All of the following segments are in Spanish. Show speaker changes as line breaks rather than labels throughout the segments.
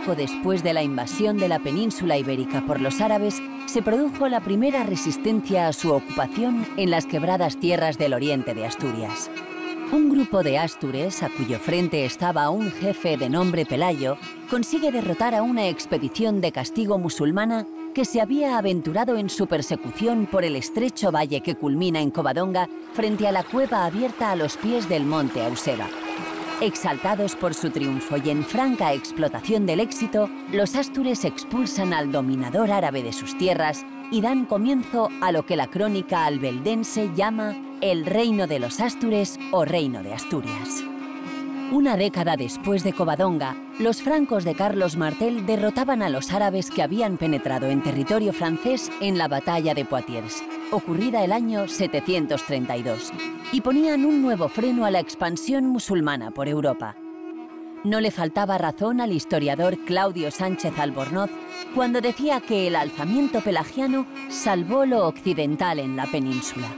poco después de la invasión de la península ibérica por los árabes, se produjo la primera resistencia a su ocupación en las quebradas tierras del oriente de Asturias. Un grupo de ástures, a cuyo frente estaba un jefe de nombre Pelayo, consigue derrotar a una expedición de castigo musulmana que se había aventurado en su persecución por el estrecho valle que culmina en Covadonga frente a la cueva abierta a los pies del monte Auseba. Exaltados por su triunfo y en franca explotación del éxito, los ástures expulsan al dominador árabe de sus tierras y dan comienzo a lo que la crónica albeldense llama el Reino de los Ástures o Reino de Asturias. Una década después de Covadonga, los francos de Carlos Martel derrotaban a los árabes que habían penetrado en territorio francés en la batalla de Poitiers, ocurrida el año 732, y ponían un nuevo freno a la expansión musulmana por Europa. No le faltaba razón al historiador Claudio Sánchez Albornoz cuando decía que el alzamiento pelagiano salvó lo occidental en la península.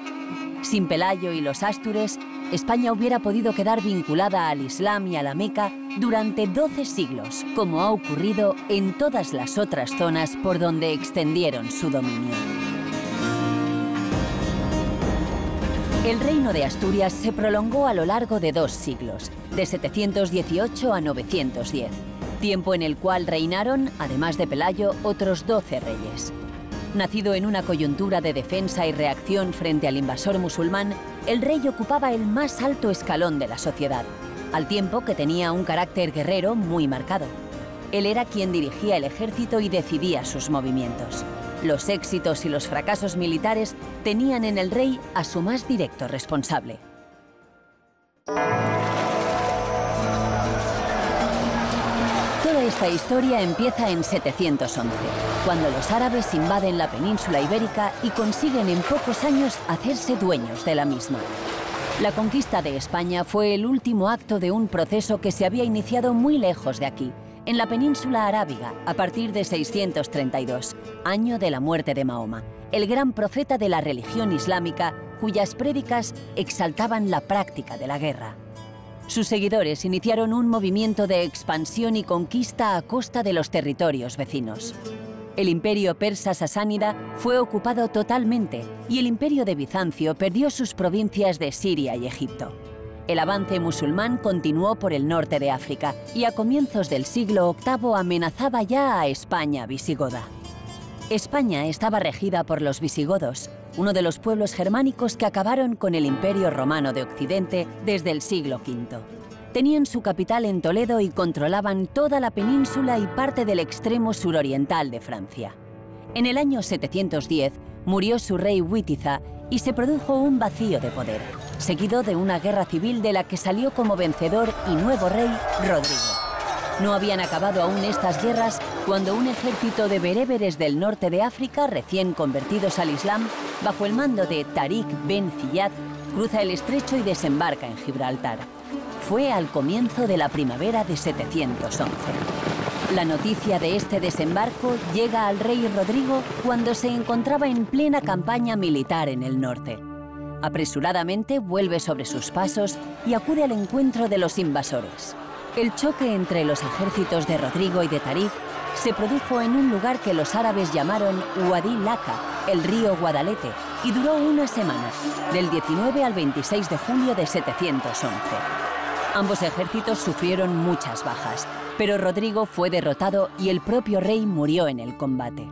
Sin Pelayo y los ástures, España hubiera podido quedar vinculada al Islam y a la Meca durante 12 siglos, como ha ocurrido en todas las otras zonas por donde extendieron su dominio. El reino de Asturias se prolongó a lo largo de 2 siglos, de 718 a 910, tiempo en el cual reinaron, además de Pelayo, otros 12 reyes. Nacido en una coyuntura de defensa y reacción frente al invasor musulmán, el rey ocupaba el más alto escalón de la sociedad, al tiempo que tenía un carácter guerrero muy marcado. Él era quien dirigía el ejército y decidía sus movimientos. Los éxitos y los fracasos militares tenían en el rey a su más directo responsable. Toda esta historia empieza en 711, cuando los árabes invaden la península ibérica y consiguen en pocos años hacerse dueños de la misma. La conquista de España fue el último acto de un proceso que se había iniciado muy lejos de aquí, en la península arábiga, a partir de 632, año de la muerte de Mahoma, el gran profeta de la religión islámica, cuyas prédicas exaltaban la práctica de la guerra. Sus seguidores iniciaron un movimiento de expansión y conquista a costa de los territorios vecinos. El imperio persa sasánida fue ocupado totalmente y el imperio de Bizancio perdió sus provincias de Siria y Egipto. El avance musulmán continuó por el norte de África y a comienzos del siglo VIII amenazaba ya a España visigoda. España estaba regida por los visigodos, uno de los pueblos germánicos que acabaron con el Imperio Romano de Occidente desde el siglo V. Tenían su capital en Toledo y controlaban toda la península y parte del extremo suroriental de Francia. En el año 710 murió su rey Witiza y se produjo un vacío de poder, seguido de una guerra civil de la que salió como vencedor y nuevo rey Rodrigo. No habían acabado aún estas guerras cuando un ejército de bereberes del norte de África, recién convertidos al Islam, bajo el mando de Tariq Ben Ziyad, cruza el estrecho y desembarca en Gibraltar. Fue al comienzo de la primavera de 711. La noticia de este desembarco llega al rey Rodrigo cuando se encontraba en plena campaña militar en el norte. Apresuradamente vuelve sobre sus pasos y acude al encuentro de los invasores. El choque entre los ejércitos de Rodrigo y de Tariq se produjo en un lugar que los árabes llamaron Wadi Laka, el río Guadalete, y duró una semana, del 19 al 26 de julio de 711. Ambos ejércitos sufrieron muchas bajas, pero Rodrigo fue derrotado y el propio rey murió en el combate.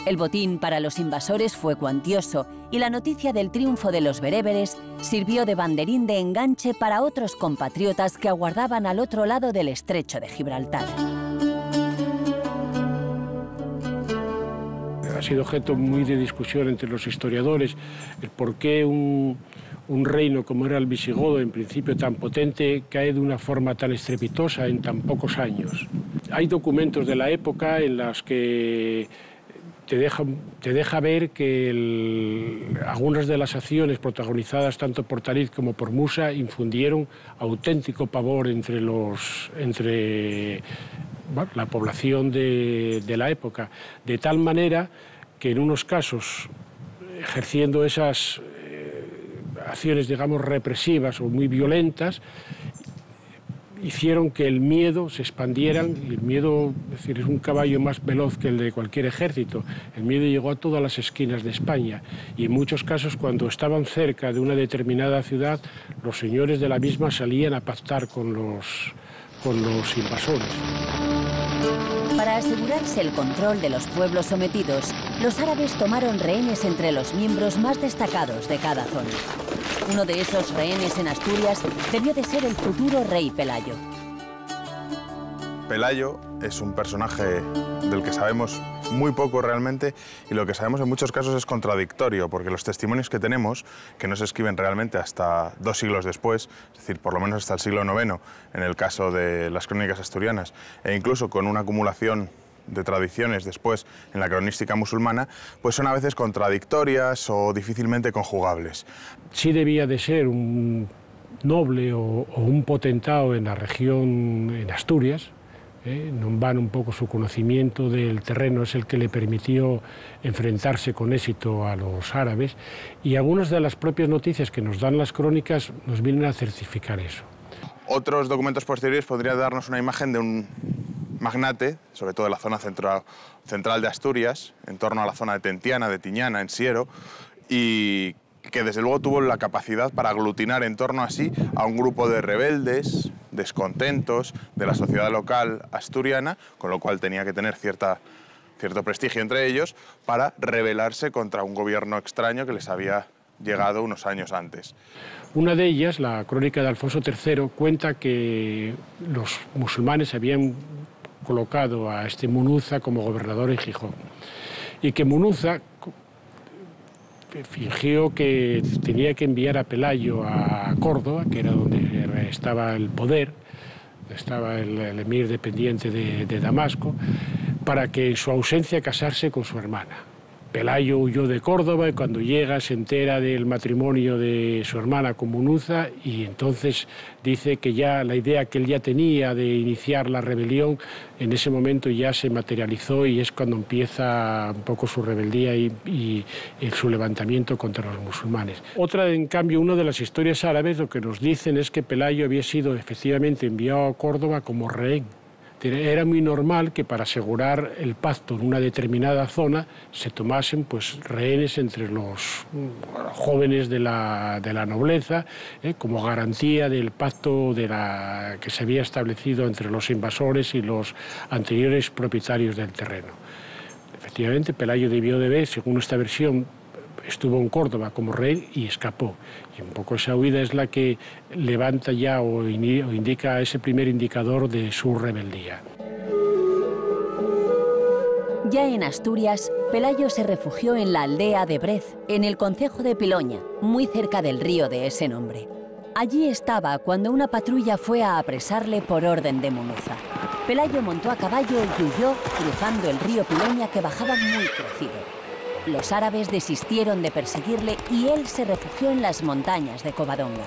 El botín para los invasores fue cuantioso y la noticia del triunfo de los bereberes sirvió de banderín de enganche para otros compatriotas que aguardaban al otro lado del estrecho de Gibraltar.
Ha sido objeto muy de discusión entre los historiadores el por qué un reino como era el visigodo, en principio tan potente, cae de una forma tan estrepitosa en tan pocos años. Hay documentos de la época en los que te deja ver que algunas de las acciones protagonizadas tanto por Tariq como por Musa infundieron auténtico pavor entre la población de la época, de tal manera que en unos casos, ejerciendo esas acciones, digamos, represivas o muy violentas, hicieron que el miedo se expandiera. El miedo, es decir, es un caballo más veloz que el de cualquier ejército. El miedo llegó a todas las esquinas de España y en muchos casos, cuando estaban cerca de una determinada ciudad, los señores de la misma salían a pactar con los invasores.
Para asegurarse el control de los pueblos sometidos, los árabes tomaron rehenes entre los miembros más destacados de cada zona. Uno de esos rehenes en Asturias debió de ser el futuro rey Pelayo.
Pelayo es un personaje del que sabemos muy poco realmente, y lo que sabemos en muchos casos es contradictorio, porque los testimonios que tenemos, que no se escriben realmente hasta 2 siglos después, es decir, por lo menos hasta el siglo IX, en el caso de las crónicas asturianas, e incluso con una acumulación de tradiciones después en la cronística musulmana, pues son a veces contradictorias o difícilmente conjugables.
Sí debía de ser un noble o un potentado en la región, en Asturias. Non van un poco su conocimiento del terreno, es el que le permitió enfrentarse con éxito a los árabes, y algunas de las propias noticias que nos dan las crónicas nos vienen a certificar eso.
Otros documentos posteriores podrían darnos una imagen de un magnate, sobre todo en la zona central de Asturias, en torno a la zona de Tentiana, de Tiñana, en Siero, y que desde luego tuvo la capacidad para aglutinar en torno a sí a un grupo de rebeldes, descontentos de la sociedad local asturiana, con lo cual tenía que tener cierto prestigio entre ellos para rebelarse contra un gobierno extraño que les había llegado unos años antes.
Una de ellas, la crónica de Alfonso III, cuenta que los musulmanes habían colocado a este Munuza como gobernador en Gijón, y que Munuza fingió que tenía que enviar a Pelayo a Córdoba, que era donde estaba el poder, estaba el emir dependiente de Damasco, para que en su ausencia casarse con su hermana. Pelayo huyó de Córdoba y cuando llega se entera del matrimonio de su hermana con Munuza, y entonces dice que ya la idea que él ya tenía de iniciar la rebelión en ese momento ya se materializó, y es cuando empieza un poco su rebeldía y su levantamiento contra los musulmanes. Otra, en cambio, una de las historias árabes, lo que nos dicen es que Pelayo había sido efectivamente enviado a Córdoba como rehén. Era muy normal que para asegurar el pacto en una determinada zona se tomasen pues rehenes entre los jóvenes de la nobleza, como garantía del pacto que se había establecido entre los invasores y los anteriores propietarios del terreno. Efectivamente, Pelayo debió de ver, según esta versión, estuvo en Córdoba como rey y escapó. Y un poco esa huida es la que levanta ya o indica ese primer indicador de su rebeldía.
Ya en Asturias, Pelayo se refugió en la aldea de Brez, en el concejo de Piloña, muy cerca del río de ese nombre. Allí estaba cuando una patrulla fue a apresarle por orden de Munuza. Pelayo montó a caballo y huyó cruzando el río Piloña, que bajaba muy crecido. Los árabes desistieron de perseguirle y él se refugió en las montañas de Covadonga.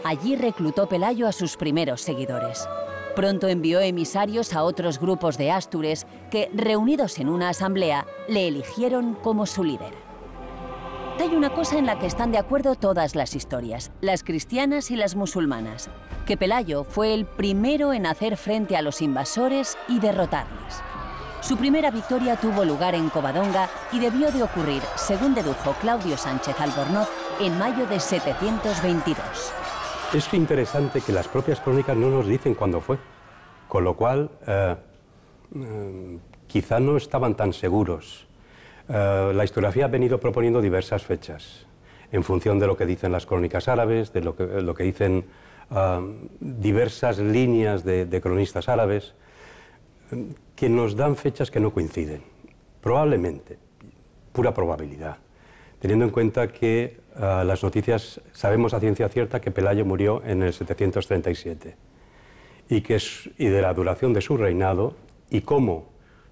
Allí reclutó Pelayo a sus primeros seguidores. Pronto envió emisarios a otros grupos de Astures que, reunidos en una asamblea, le eligieron como su líder. Hay una cosa en la que están de acuerdo todas las historias, las cristianas y las musulmanas, que Pelayo fue el primero en hacer frente a los invasores y derrotarles. Su primera victoria tuvo lugar en Covadonga y debió de ocurrir, según dedujo Claudio Sánchez Albornoz, en mayo de 722.
Es interesante que las propias crónicas no nos dicen cuándo fue, con lo cual quizá no estaban tan seguros. La historiografía ha venido proponiendo diversas fechas, en función de lo que dicen las crónicas árabes, de lo que dicen diversas líneas de cronistas árabes, que nos dan fechas que no coinciden, probablemente, pura probabilidad, teniendo en cuenta que las noticias sabemos a ciencia cierta que Pelayo murió en el 737 y de la duración de su reinado y cómo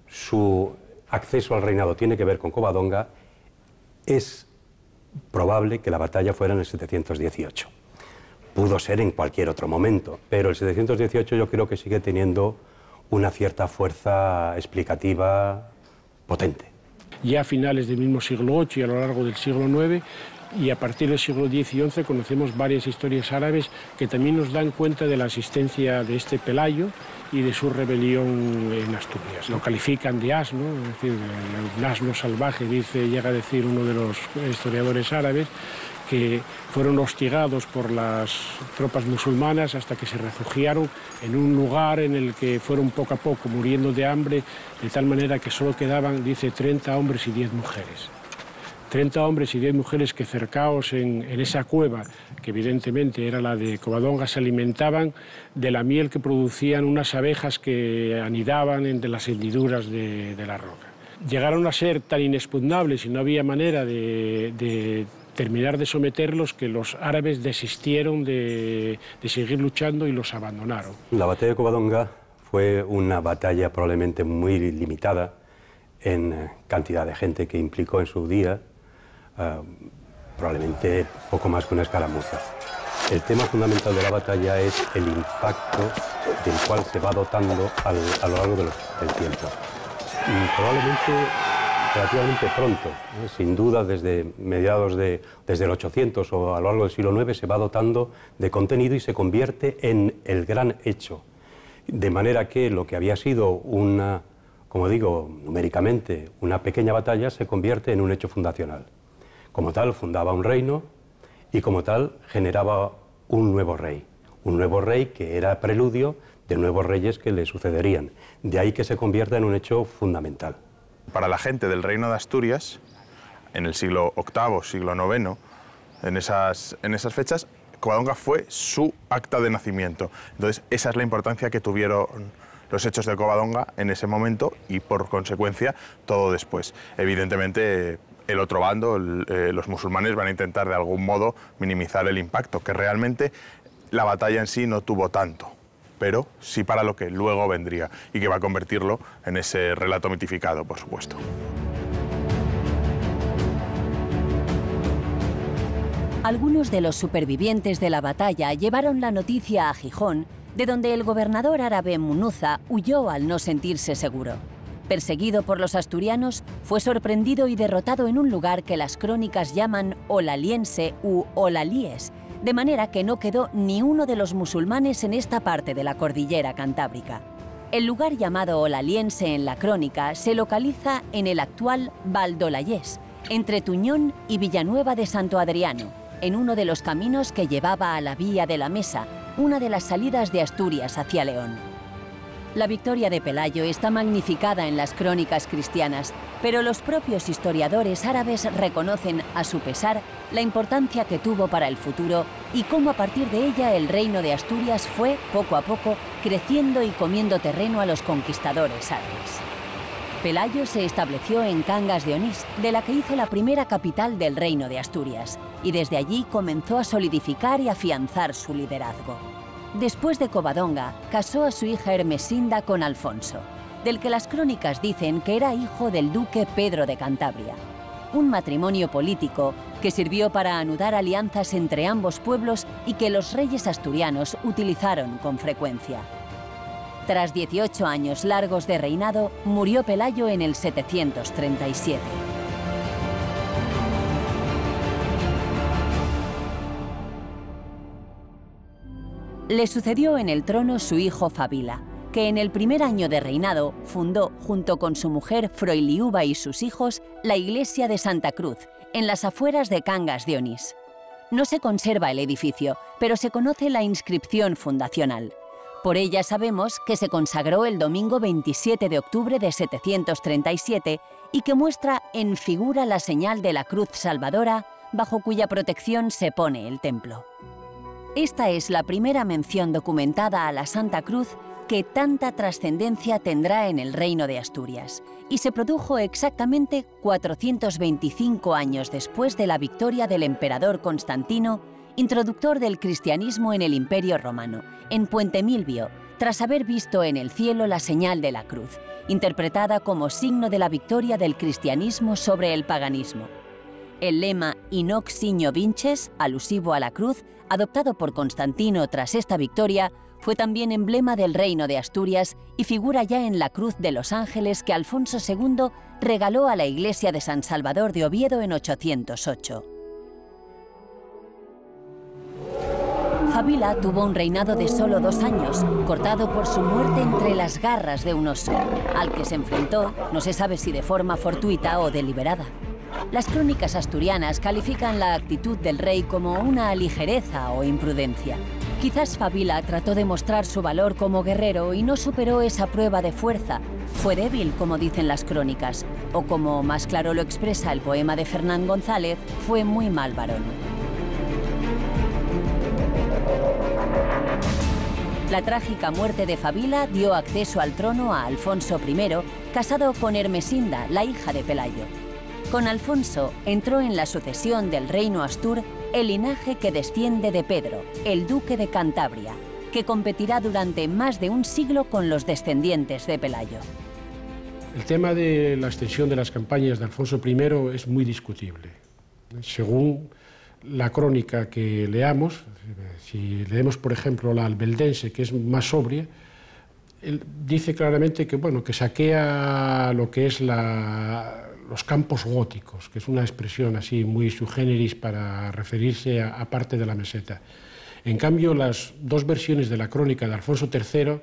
su acceso al reinado tiene que ver con Covadonga, es probable que la batalla fuera en el 718. Pudo ser en cualquier otro momento, pero el 718 yo creo que sigue teniendo una cierta fuerza explicativa potente.
Ya a finales del mismo siglo VIII y a lo largo del siglo IX, Y a partir del siglo X y XI conocemos varias historias árabes que también nos dan cuenta de la existencia de este Pelayo y de su rebelión en Asturias. Lo califican de asno, es decir, el asno salvaje, llega a decir uno de los historiadores árabes, que fueron hostigados por las tropas musulmanas hasta que se refugiaron en un lugar en el que fueron poco a poco muriendo de hambre, de tal manera que solo quedaban, dice, 30 hombres y 10 mujeres. 30 hombres y 10 mujeres que cercaos en esa cueva, que evidentemente era la de Covadonga, se alimentaban de la miel que producían unas abejas que anidaban entre las hendiduras de la roca. Llegaron a ser tan inexpugnables y no había manera de terminar de someterlos que los árabes desistieron de seguir luchando y los abandonaron.
La batalla de Covadonga fue una batalla probablemente muy limitada en cantidad de gente que implicó en su día, probablemente poco más que una escaramuza. El tema fundamental de la batalla es el impacto del cual se va dotando a lo largo del tiempo. Y probablemente relativamente pronto, sin duda desde desde el 800 o a lo largo del siglo IX se va dotando de contenido y se convierte en el gran hecho. De manera que lo que había sido una, como digo, numéricamente, una pequeña batalla se convierte en un hecho fundacional. Como tal, fundaba un reino y como tal generaba un nuevo rey que era preludio de nuevos reyes que le sucederían. De ahí que se convierta en un hecho fundamental.
Para la gente del reino de Asturias, en el siglo VIII, siglo IX, en esas fechas, Covadonga fue su acta de nacimiento. Entonces, esa es la importancia que tuvieron los hechos de Covadonga en ese momento y, por consecuencia, todo después. Evidentemente, el otro bando, los musulmanes, van a intentar de algún modo minimizar el impacto, que realmente la batalla en sí no tuvo tanto, pero sí para lo que luego vendría y que va a convertirlo en ese relato mitificado, por supuesto.
Algunos de los supervivientes de la batalla llevaron la noticia a Gijón, de donde el gobernador árabe Munuza huyó al no sentirse seguro. Perseguido por los asturianos, fue sorprendido y derrotado en un lugar que las crónicas llaman Olaliense u Olalíes, de manera que no quedó ni uno de los musulmanes en esta parte de la cordillera cantábrica. El lugar llamado Olaliense en la crónica se localiza en el actual Valdolayés, entre Tuñón y Villanueva de Santo Adriano, en uno de los caminos que llevaba a la Vía de la Mesa, una de las salidas de Asturias hacia León. La victoria de Pelayo está magnificada en las crónicas cristianas, pero los propios historiadores árabes reconocen, a su pesar, la importancia que tuvo para el futuro y cómo a partir de ella el reino de Asturias fue, poco a poco, creciendo y comiendo terreno a los conquistadores árabes. Pelayo se estableció en Cangas de Onís, de la que hizo la primera capital del reino de Asturias, y desde allí comenzó a solidificar y afianzar su liderazgo. Después de Covadonga, casó a su hija Ermesinda con Alfonso, del que las crónicas dicen que era hijo del duque Pedro de Cantabria. Un matrimonio político que sirvió para anudar alianzas entre ambos pueblos y que los reyes asturianos utilizaron con frecuencia. Tras 18 años largos de reinado, murió Pelayo en el 737. Le sucedió en el trono su hijo Fabila, que en el primer año de reinado fundó, junto con su mujer Froiliuba y sus hijos, la iglesia de Santa Cruz, en las afueras de Cangas de Onís. No se conserva el edificio, pero se conoce la inscripción fundacional. Por ella sabemos que se consagró el domingo 27 de octubre de 737 y que muestra en figura la señal de la cruz salvadora, bajo cuya protección se pone el templo. Esta es la primera mención documentada a la Santa Cruz que tanta trascendencia tendrá en el reino de Asturias, y se produjo exactamente 425 años después de la victoria del emperador Constantino, introductor del cristianismo en el Imperio Romano, en Puente Milvio, tras haber visto en el cielo la señal de la cruz, interpretada como signo de la victoria del cristianismo sobre el paganismo. El lema «In hoc signo vinces», alusivo a la cruz, adoptado por Constantino tras esta victoria, fue también emblema del reino de Asturias y figura ya en la Cruz de los Ángeles que Alfonso II regaló a la iglesia de San Salvador de Oviedo en 808. Fabila tuvo un reinado de solo 2 años, cortado por su muerte entre las garras de un oso, al que se enfrentó, no se sabe si de forma fortuita o deliberada. Las crónicas asturianas califican la actitud del rey como una ligereza o imprudencia. Quizás Fabila trató de mostrar su valor como guerrero y no superó esa prueba de fuerza. Fue débil, como dicen las crónicas, o como más claro lo expresa el poema de Fernán González, fue muy mal varón. La trágica muerte de Fabila dio acceso al trono a Alfonso I, casado con Ermesinda, la hija de Pelayo. Con Alfonso entró en la sucesión del reino astur el linaje que desciende de Pedro, el duque de Cantabria, que competirá durante más de un siglo con los descendientes de Pelayo.
El tema de la extensión de las campañas de Alfonso I es muy discutible. Según la crónica que leamos, si leemos por ejemplo la albeldense, que es más sobria, él dice claramente que, bueno, que saquea lo que es los campos góticos, que es una expresión así muy sui generis para referirse a parte de la meseta. En cambio, las dos versiones de la crónica de Alfonso III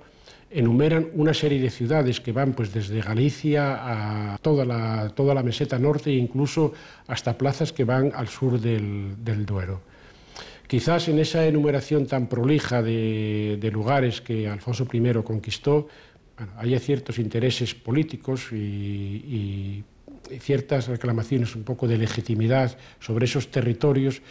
enumeran una serie de ciudades que van pues, desde Galicia a toda la meseta norte e incluso hasta plazas que van al sur del Duero. Quizás en esa enumeración tan prolija de lugares que Alfonso I conquistó, bueno, haya ciertos intereses políticos y ciertas reclamaciones un poco de legitimidad sobre esos territorios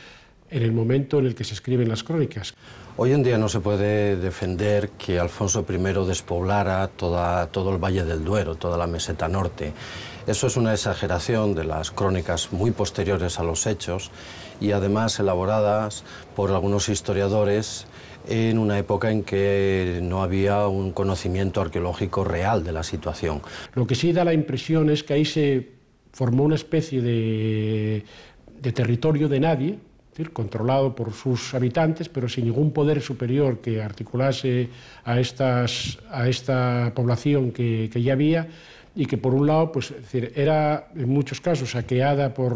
en el momento en el que se escriben las crónicas.
Hoy en día no se puede defender que Alfonso I despoblara todo el Valle del Duero, toda la meseta norte. Eso es una exageración de las crónicas muy posteriores a los hechos y además elaboradas por algunos historiadores en una época en que no había un conocimiento arqueológico real de la situación.
Lo que sí da la impresión es que ahí se formó una especie de territorio de nadie, es decir, controlado por sus habitantes, pero sin ningún poder superior que articulase a esta población que ya había, y que por un lado pues, es decir, era en muchos casos saqueada por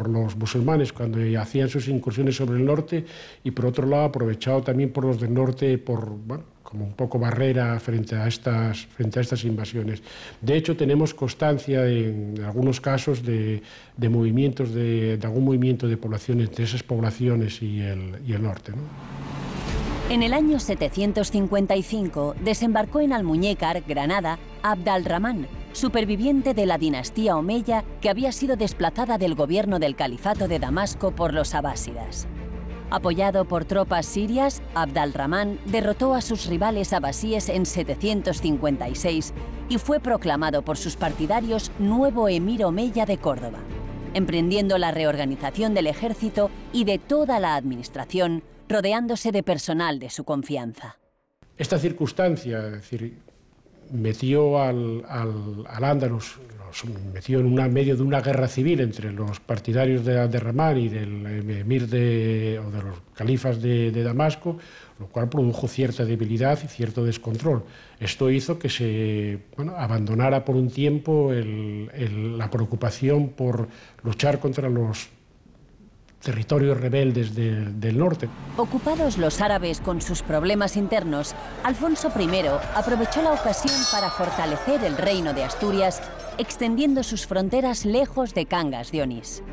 los musulmanes cuando hacían sus incursiones sobre el norte, y por otro lado aprovechado también por los del norte como un poco barrera frente a estas invasiones. De hecho, tenemos constancia en algunos casos de movimientos de algún movimiento de población entre esas poblaciones y el norte, ¿no?
En el año 755 desembarcó en Almuñécar, Granada, Abd al-Rahman, superviviente de la dinastía omeya que había sido desplazada del gobierno del califato de Damasco por los abásidas. Apoyado por tropas sirias, Abd al-Rahman derrotó a sus rivales abasíes en 756 y fue proclamado por sus partidarios nuevo emir omeya de Córdoba, emprendiendo la reorganización del ejército y de toda la administración, rodeándose de personal de su confianza.
Esta circunstancia, es decir, metió al Andalus, metió en medio de una guerra civil entre los partidarios de Abd-er-Rahman y del emir o de los califas de Damasco, lo cual produjo cierta debilidad y cierto descontrol. Esto hizo que se abandonara por un tiempo la preocupación por luchar contra los territorios rebeldes del norte.
Ocupados los árabes con sus problemas internos, Alfonso I aprovechó la ocasión para fortalecer el reino de Asturias, extendiendo sus fronteras lejos de Cangas de Onís.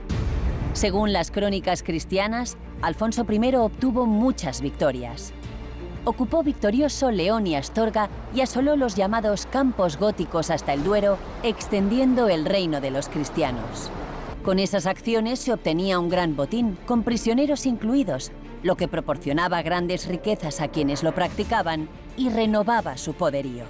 Según las crónicas cristianas, Alfonso I obtuvo muchas victorias. Ocupó victorioso León y Astorga y asoló los llamados campos góticos hasta el Duero, extendiendo el reino de los cristianos. Con esas acciones se obtenía un gran botín, con prisioneros incluidos, lo que proporcionaba grandes riquezas a quienes lo practicaban y renovaba su poderío.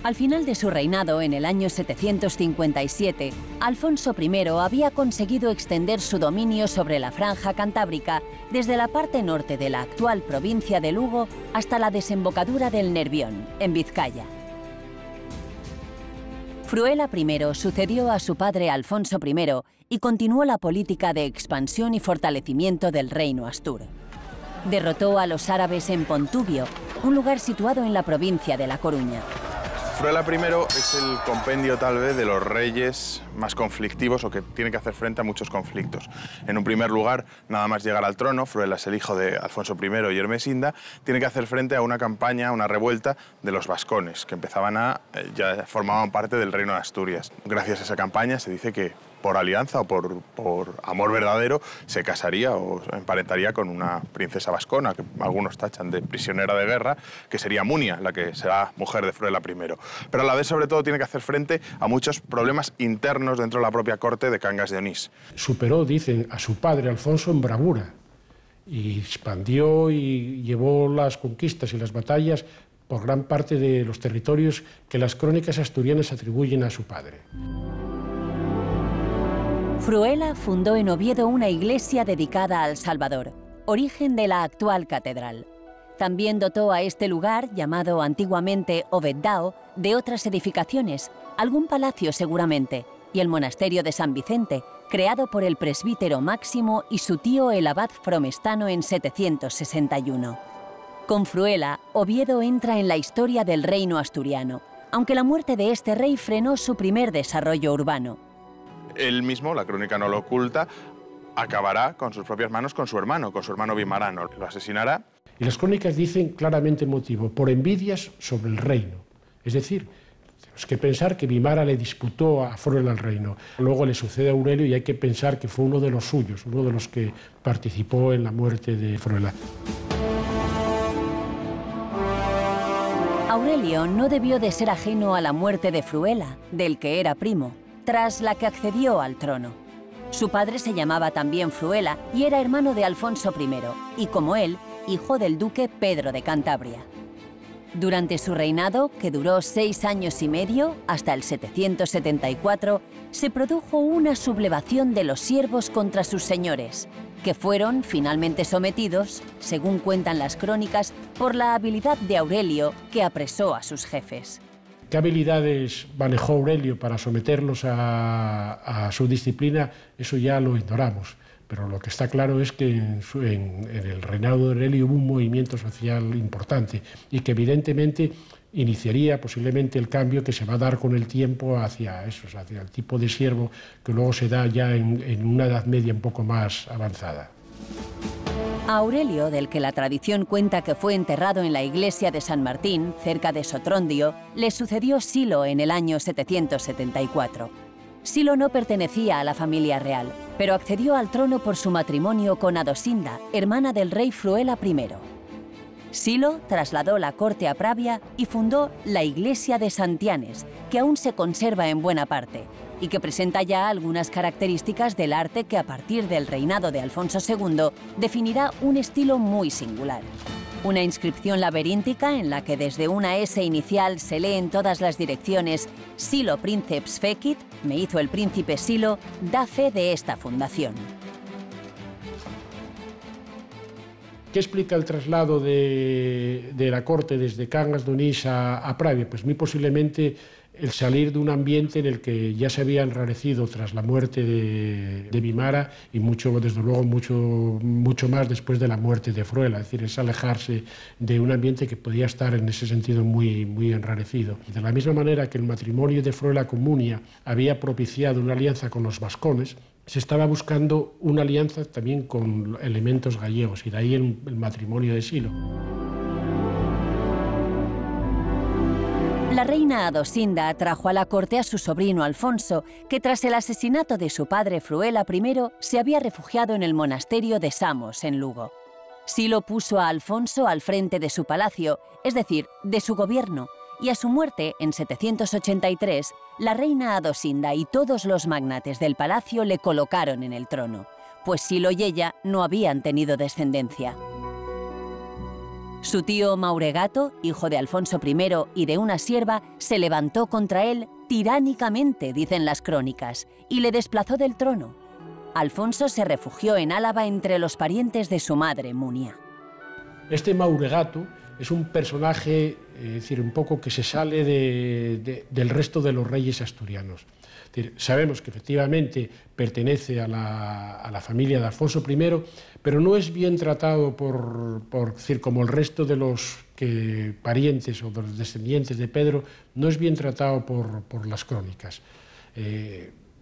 Al final de su reinado, en el año 757, Alfonso I había conseguido extender su dominio sobre la franja cantábrica desde la parte norte de la actual provincia de Lugo hasta la desembocadura del Nervión, en Vizcaya. Fruela I sucedió a su padre Alfonso I y continuó la política de expansión y fortalecimiento del reino astur. Derrotó a los árabes en Pontubio, un lugar situado en la provincia de La Coruña.
Fruela I es el compendio tal vez de los reyes más conflictivos o que tiene que hacer frente a muchos conflictos. En un primer lugar, nada más llegar al trono, Fruela es el hijo de Alfonso I y Ermesinda, tiene que hacer frente a una campaña, una revuelta de los vascones, que ya formaban parte del reino de Asturias. Gracias a esa campaña se dice que por alianza o por amor verdadero se casaría o emparentaría con una princesa vascona, que algunos tachan de prisionera de guerra, que sería Munia, la que será mujer de Fruela I. Pero a la vez, sobre todo, tiene que hacer frente a muchos problemas internos dentro de la propia corte de Cangas de Onís.
Superó, dicen, a su padre Alfonso en bravura y expandió y llevó las conquistas y las batallas por gran parte de los territorios que las crónicas asturianas atribuyen a su padre.
Fruela fundó en Oviedo una iglesia dedicada al Salvador, origen de la actual catedral. También dotó a este lugar, llamado antiguamente Oveddao, de otras edificaciones, algún palacio seguramente, y el monasterio de San Vicente, creado por el presbítero Máximo y su tío el abad Fromestano en 761. Con Fruela, Oviedo entra en la historia del reino asturiano, aunque la muerte de este rey frenó su primer desarrollo urbano.
Él mismo, la crónica no lo oculta, acabará con sus propias manos con su hermano Vimarano, lo asesinará.
Y las crónicas dicen claramente motivo, por envidias sobre el reino. Es decir, tenemos que pensar que Vimara le disputó a Fruela el reino. Luego le sucede a Aurelio y hay que pensar que fue uno de los suyos, uno de los que participó en la muerte de Fruela.
Aurelio no debió de ser ajeno a la muerte de Fruela, del que era primo, tras la que accedió al trono. Su padre se llamaba también Fruela y era hermano de Alfonso I, y como él, hijo del duque Pedro de Cantabria. Durante su reinado, que duró 6 años y medio, hasta el 774, se produjo una sublevación de los siervos contra sus señores, que fueron finalmente sometidos, según cuentan las crónicas, por la habilidad de Aurelio, que apresó a sus jefes.
¿Qué habilidades manejó Aurelio para someterlos a su disciplina? Eso ya lo ignoramos. Pero lo que está claro es que en el reinado de Aurelio hubo un movimiento social importante y que evidentemente iniciaría posiblemente el cambio que se va a dar con el tiempo hacia el tipo de siervo que luego se da ya en una Edad Media un poco más avanzada.
A Aurelio, del que la tradición cuenta que fue enterrado en la iglesia de San Martín, cerca de Sotrondio, le sucedió Silo en el año 774. Silo no pertenecía a la familia real, pero accedió al trono por su matrimonio con Adosinda, hermana del rey Fruela I. Silo trasladó la corte a Pravia y fundó la iglesia de Santianes, que aún se conserva en buena parte, y que presenta ya algunas características del arte que a partir del reinado de Alfonso II definirá un estilo muy singular. Una inscripción laberíntica en la que desde una S inicial se lee en todas las direcciones Silo Princeps Fecit, me hizo el príncipe Silo, da fe de esta fundación.
¿Qué explica el traslado de la corte desde Cangas de Onís a Pravia? Pues muy posiblemente el salir de un ambiente en el que ya se había enrarecido tras la muerte de Vimara y desde luego mucho más después de la muerte de Fruela. Es decir, es alejarse de un ambiente que podía estar en ese sentido muy enrarecido. De la misma manera que el matrimonio de Fruela con Munia había propiciado una alianza con los vascones, se estaba buscando una alianza también con elementos gallegos, y de ahí el matrimonio de Silo.
La reina Adosinda atrajo a la corte a su sobrino Alfonso, que tras el asesinato de su padre Fruela I se había refugiado en el monasterio de Samos, en Lugo. Silo puso a Alfonso al frente de su palacio, es decir, de su gobierno, y a su muerte, en 783, la reina Adosinda y todos los magnates del palacio le colocaron en el trono, pues Silo y ella no habían tenido descendencia. Su tío Mauregato, hijo de Alfonso I y de una sierva, se levantó contra él tiránicamente, dicen las crónicas, y le desplazó del trono. Alfonso se refugió en Álava entre los parientes de su madre, Munia.
Este Mauregato es un personaje, es decir, un poco que se sale del resto de los reyes asturianos. Es decir, sabemos que efectivamente pertenece a la familia de Alfonso I, pero no es bien tratado decir, como el resto de los parientes o de los descendientes de Pedro, no es bien tratado por las crónicas.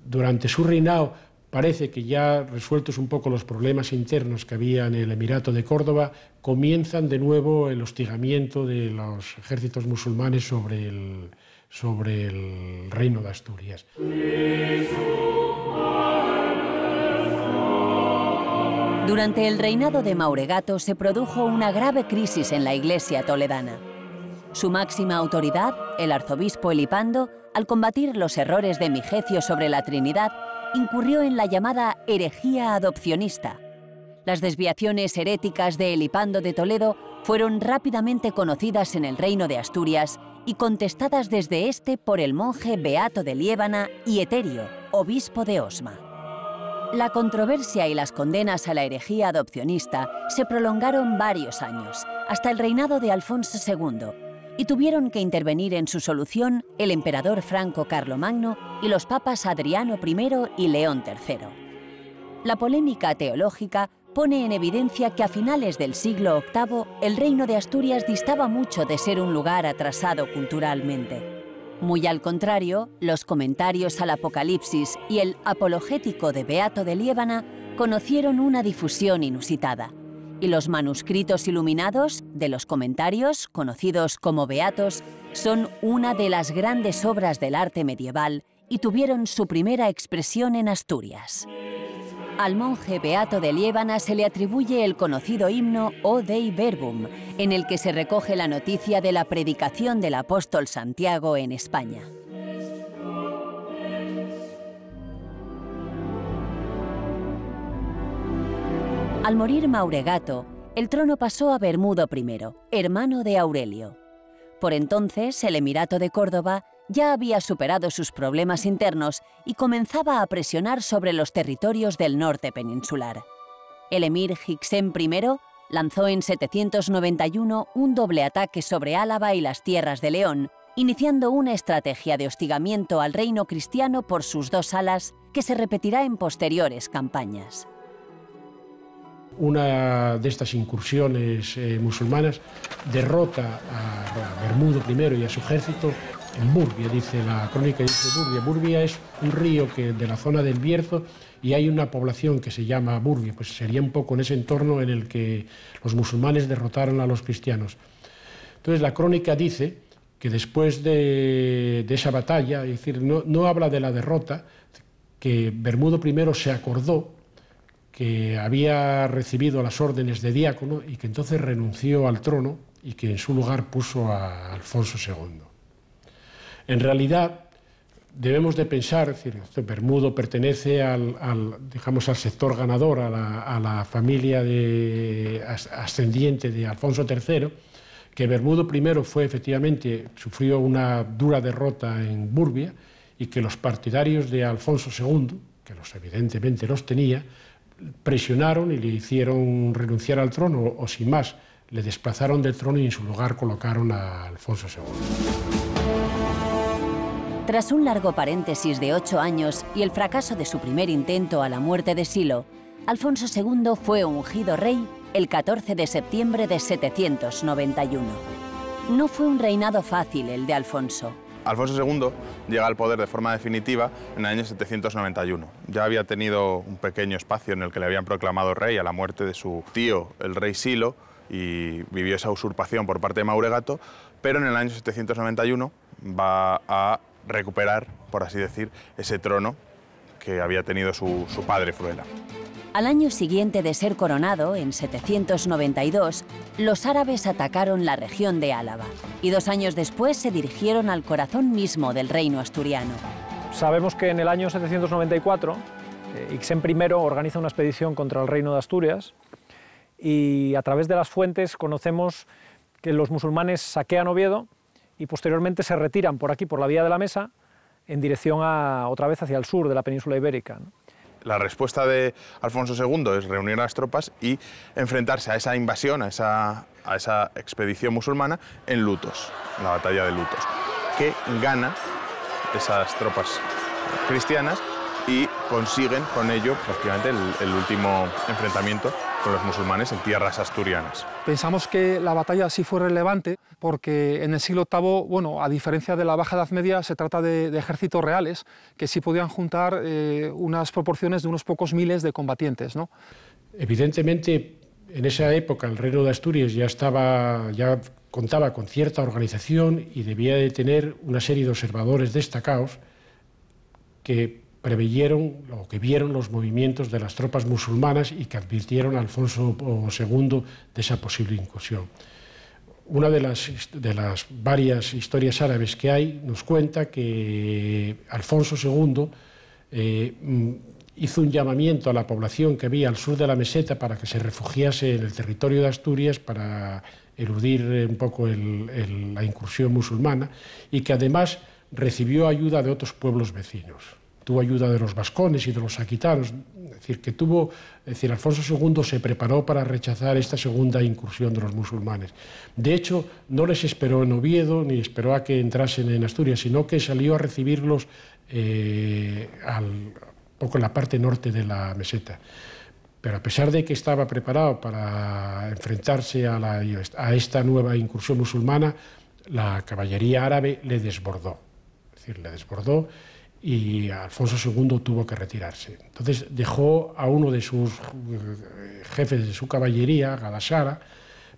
Durante su reinado parece que ya resueltos un poco los problemas internos que había en el Emirato de Córdoba, comienzan de nuevo el hostigamiento de los ejércitos musulmanes sobre el reino de Asturias.
Durante el reinado de Mauregato se produjo una grave crisis en la Iglesia toledana. Su máxima autoridad, el arzobispo Elipando, al combatir los errores de Migecio sobre la Trinidad, incurrió en la llamada herejía adopcionista. Las desviaciones heréticas de Elipando de Toledo fueron rápidamente conocidas en el reino de Asturias y contestadas desde este por el monje Beato de Liébana y Eterio, obispo de Osma. La controversia y las condenas a la herejía adopcionista se prolongaron varios años, hasta el reinado de Alfonso II, y tuvieron que intervenir en su solución el emperador Franco Carlomagno y los papas Adriano I y León III. La polémica teológica pone en evidencia que a finales del siglo VIII el reino de Asturias distaba mucho de ser un lugar atrasado culturalmente. Muy al contrario, los comentarios al Apocalipsis y el apologético de Beato de Liébana conocieron una difusión inusitada. Y los manuscritos iluminados de los comentarios, conocidos como beatos, son una de las grandes obras del arte medieval y tuvieron su primera expresión en Asturias. Al monje Beato de Liébana se le atribuye el conocido himno O Dei Verbum, en el que se recoge la noticia de la predicación del apóstol Santiago en España. Al morir Mauregato, el trono pasó a Bermudo I, hermano de Aurelio. Por entonces, el Emirato de Córdoba ya había superado sus problemas internos y comenzaba a presionar sobre los territorios del norte peninsular. El emir Hixem I lanzó en 791 un doble ataque sobre Álava y las tierras de León, iniciando una estrategia de hostigamiento al reino cristiano por sus dos alas que se repetirá en posteriores campañas.
Una de estas incursiones musulmanas derrota a Bermudo I y a su ejército en Burbia, dice la crónica, dice Burbia. Burbia es un río de la zona del Bierzo y hay una población que se llama Burbia, pues sería un poco en ese entorno en el que los musulmanes derrotaron a los cristianos. Entonces la crónica dice que después de esa batalla, es decir, no habla de la derrota, que Bermudo I se acordó que había recibido las órdenes de diácono y que entonces renunció al trono y que en su lugar puso a Alfonso II. En realidad, debemos de pensar, es decir, Bermudo pertenece al sector ganador, a la familia ascendiente de Alfonso III, que Bermudo I sufrió una dura derrota en Burbia y que los partidarios de Alfonso II, que evidentemente los tenía, presionaron y le hicieron renunciar al trono, o sin más, le desplazaron del trono y en su lugar colocaron a Alfonso II.
Tras un largo paréntesis de 8 años y el fracaso de su primer intento a la muerte de Silo, Alfonso II fue ungido rey el 14 de septiembre de 791. No fue un reinado fácil el de Alfonso.
Alfonso II llega al poder de forma definitiva en el año 791. Ya había tenido un pequeño espacio en el que le habían proclamado rey a la muerte de su tío, el rey Silo, y vivió esa usurpación por parte de Mauregato, pero en el año 791 va a recuperar, por así decir, ese trono que había tenido su padre Fruela.
Al año siguiente de ser coronado, en 792, los árabes atacaron la región de Álava y 2 años después se dirigieron al corazón mismo del reino asturiano.
Sabemos que en el año 794 Hixem I organiza una expedición contra el reino de Asturias y a través de las fuentes conocemos que los musulmanes saquean Oviedo y posteriormente se retiran por aquí, por la vía de la Mesa, en dirección otra vez hacia el sur de la península ibérica, ¿no?
la respuesta de Alfonso II es reunir a las tropas y enfrentarse a esa invasión, a esa expedición musulmana en Lutos, en la batalla de Lutos, que gana esas tropas cristianas y consiguen con ello prácticamente el último enfrentamiento con los musulmanes en tierras asturianas.
Pensamos que la batalla sí fue relevante porque en el siglo VIII, bueno, a diferencia de la Baja Edad Media, se trata de ejércitos reales que sí podían juntar unas proporciones de unos pocos miles de combatientes, ¿no?
Evidentemente, en esa época el Reino de Asturias ya contaba con cierta organización y debía de tener una serie de observadores destacados que preveyeron o que vieron los movimientos de las tropas musulmanas y que advirtieron a Alfonso II de esa posible incursión. Una de las varias historias árabes que hay nos cuenta que Alfonso II hizo un llamamiento a la población que había al sur de la meseta para que se refugiase en el territorio de Asturias para eludir un poco la incursión musulmana y que además recibió ayuda de otros pueblos vecinos. Tuvo ayuda de los vascones y de los aquitanos, es decir, Alfonso II se preparó para rechazar esta segunda incursión de los musulmanes. De hecho, no les esperó en Oviedo ni esperó a que entrasen en Asturias, sino que salió a recibirlos poco en la parte norte de la meseta. Pero a pesar de que estaba preparado para enfrentarse a esta nueva incursión musulmana, la caballería árabe le desbordó. Es decir, le desbordó y Alfonso II tuvo que retirarse. Entonces dejó a uno de sus jefes de su caballería, Galasara,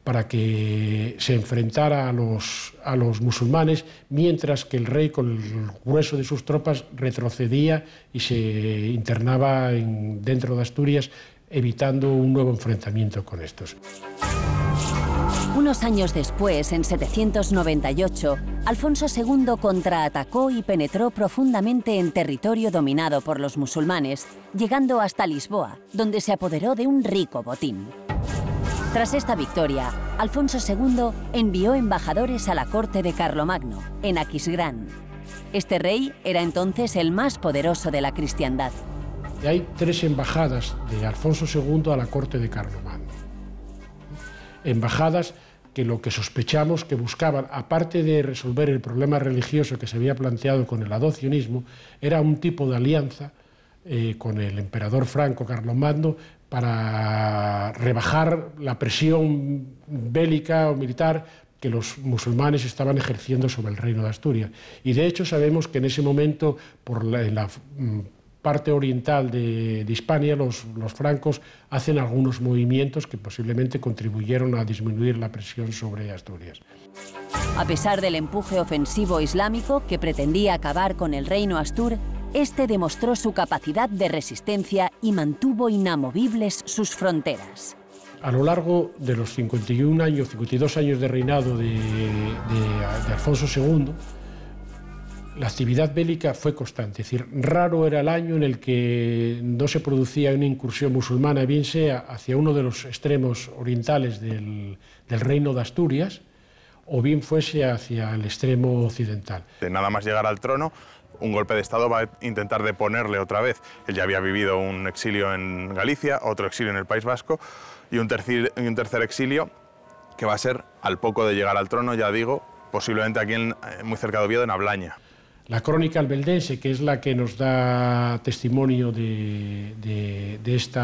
para que se enfrentara a los musulmanes, mientras que el rey, con el grueso de sus tropas, retrocedía y se internaba dentro de Asturias, evitando un nuevo enfrentamiento con estos.
Unos años después, en 798, Alfonso II contraatacó y penetró profundamente en territorio dominado por los musulmanes, llegando hasta Lisboa, donde se apoderó de un rico botín. Tras esta victoria, Alfonso II envió embajadores a la corte de Carlomagno, en Aquisgrán. Este rey era entonces el más poderoso de la cristiandad.
Hay 3 embajadas de Alfonso II a la corte de Carlomagno. Embajadas que lo que sospechamos que buscaban, aparte de resolver el problema religioso que se había planteado con el adocionismo, era un tipo de alianza con el emperador franco Carlomagno para rebajar la presión bélica o militar que los musulmanes estaban ejerciendo sobre el reino de Asturias. Y de hecho sabemos que en ese momento, en la parte oriental de Hispania, los francos hacen algunos movimientos que posiblemente contribuyeron a disminuir la presión sobre Asturias.
A pesar del empuje ofensivo islámico que pretendía acabar con el reino astur, este demostró su capacidad de resistencia y mantuvo inamovibles sus fronteras.
A lo largo de los 52 años de reinado de Alfonso II, la actividad bélica fue constante, es decir, raro era el año en el que no se producía una incursión musulmana, bien sea hacia uno de los extremos orientales del reino de Asturias, o bien fuese hacia el extremo occidental.
De nada más llegar al trono, un golpe de Estado va a intentar deponerle otra vez. Él ya había vivido un exilio en Galicia, otro exilio en el País Vasco y un tercer exilio que va a ser, al poco de llegar al trono, ya digo, posiblemente aquí muy cerca de Oviedo, en Ablaña.
La crónica albeldense, que es la que nos da testimonio de este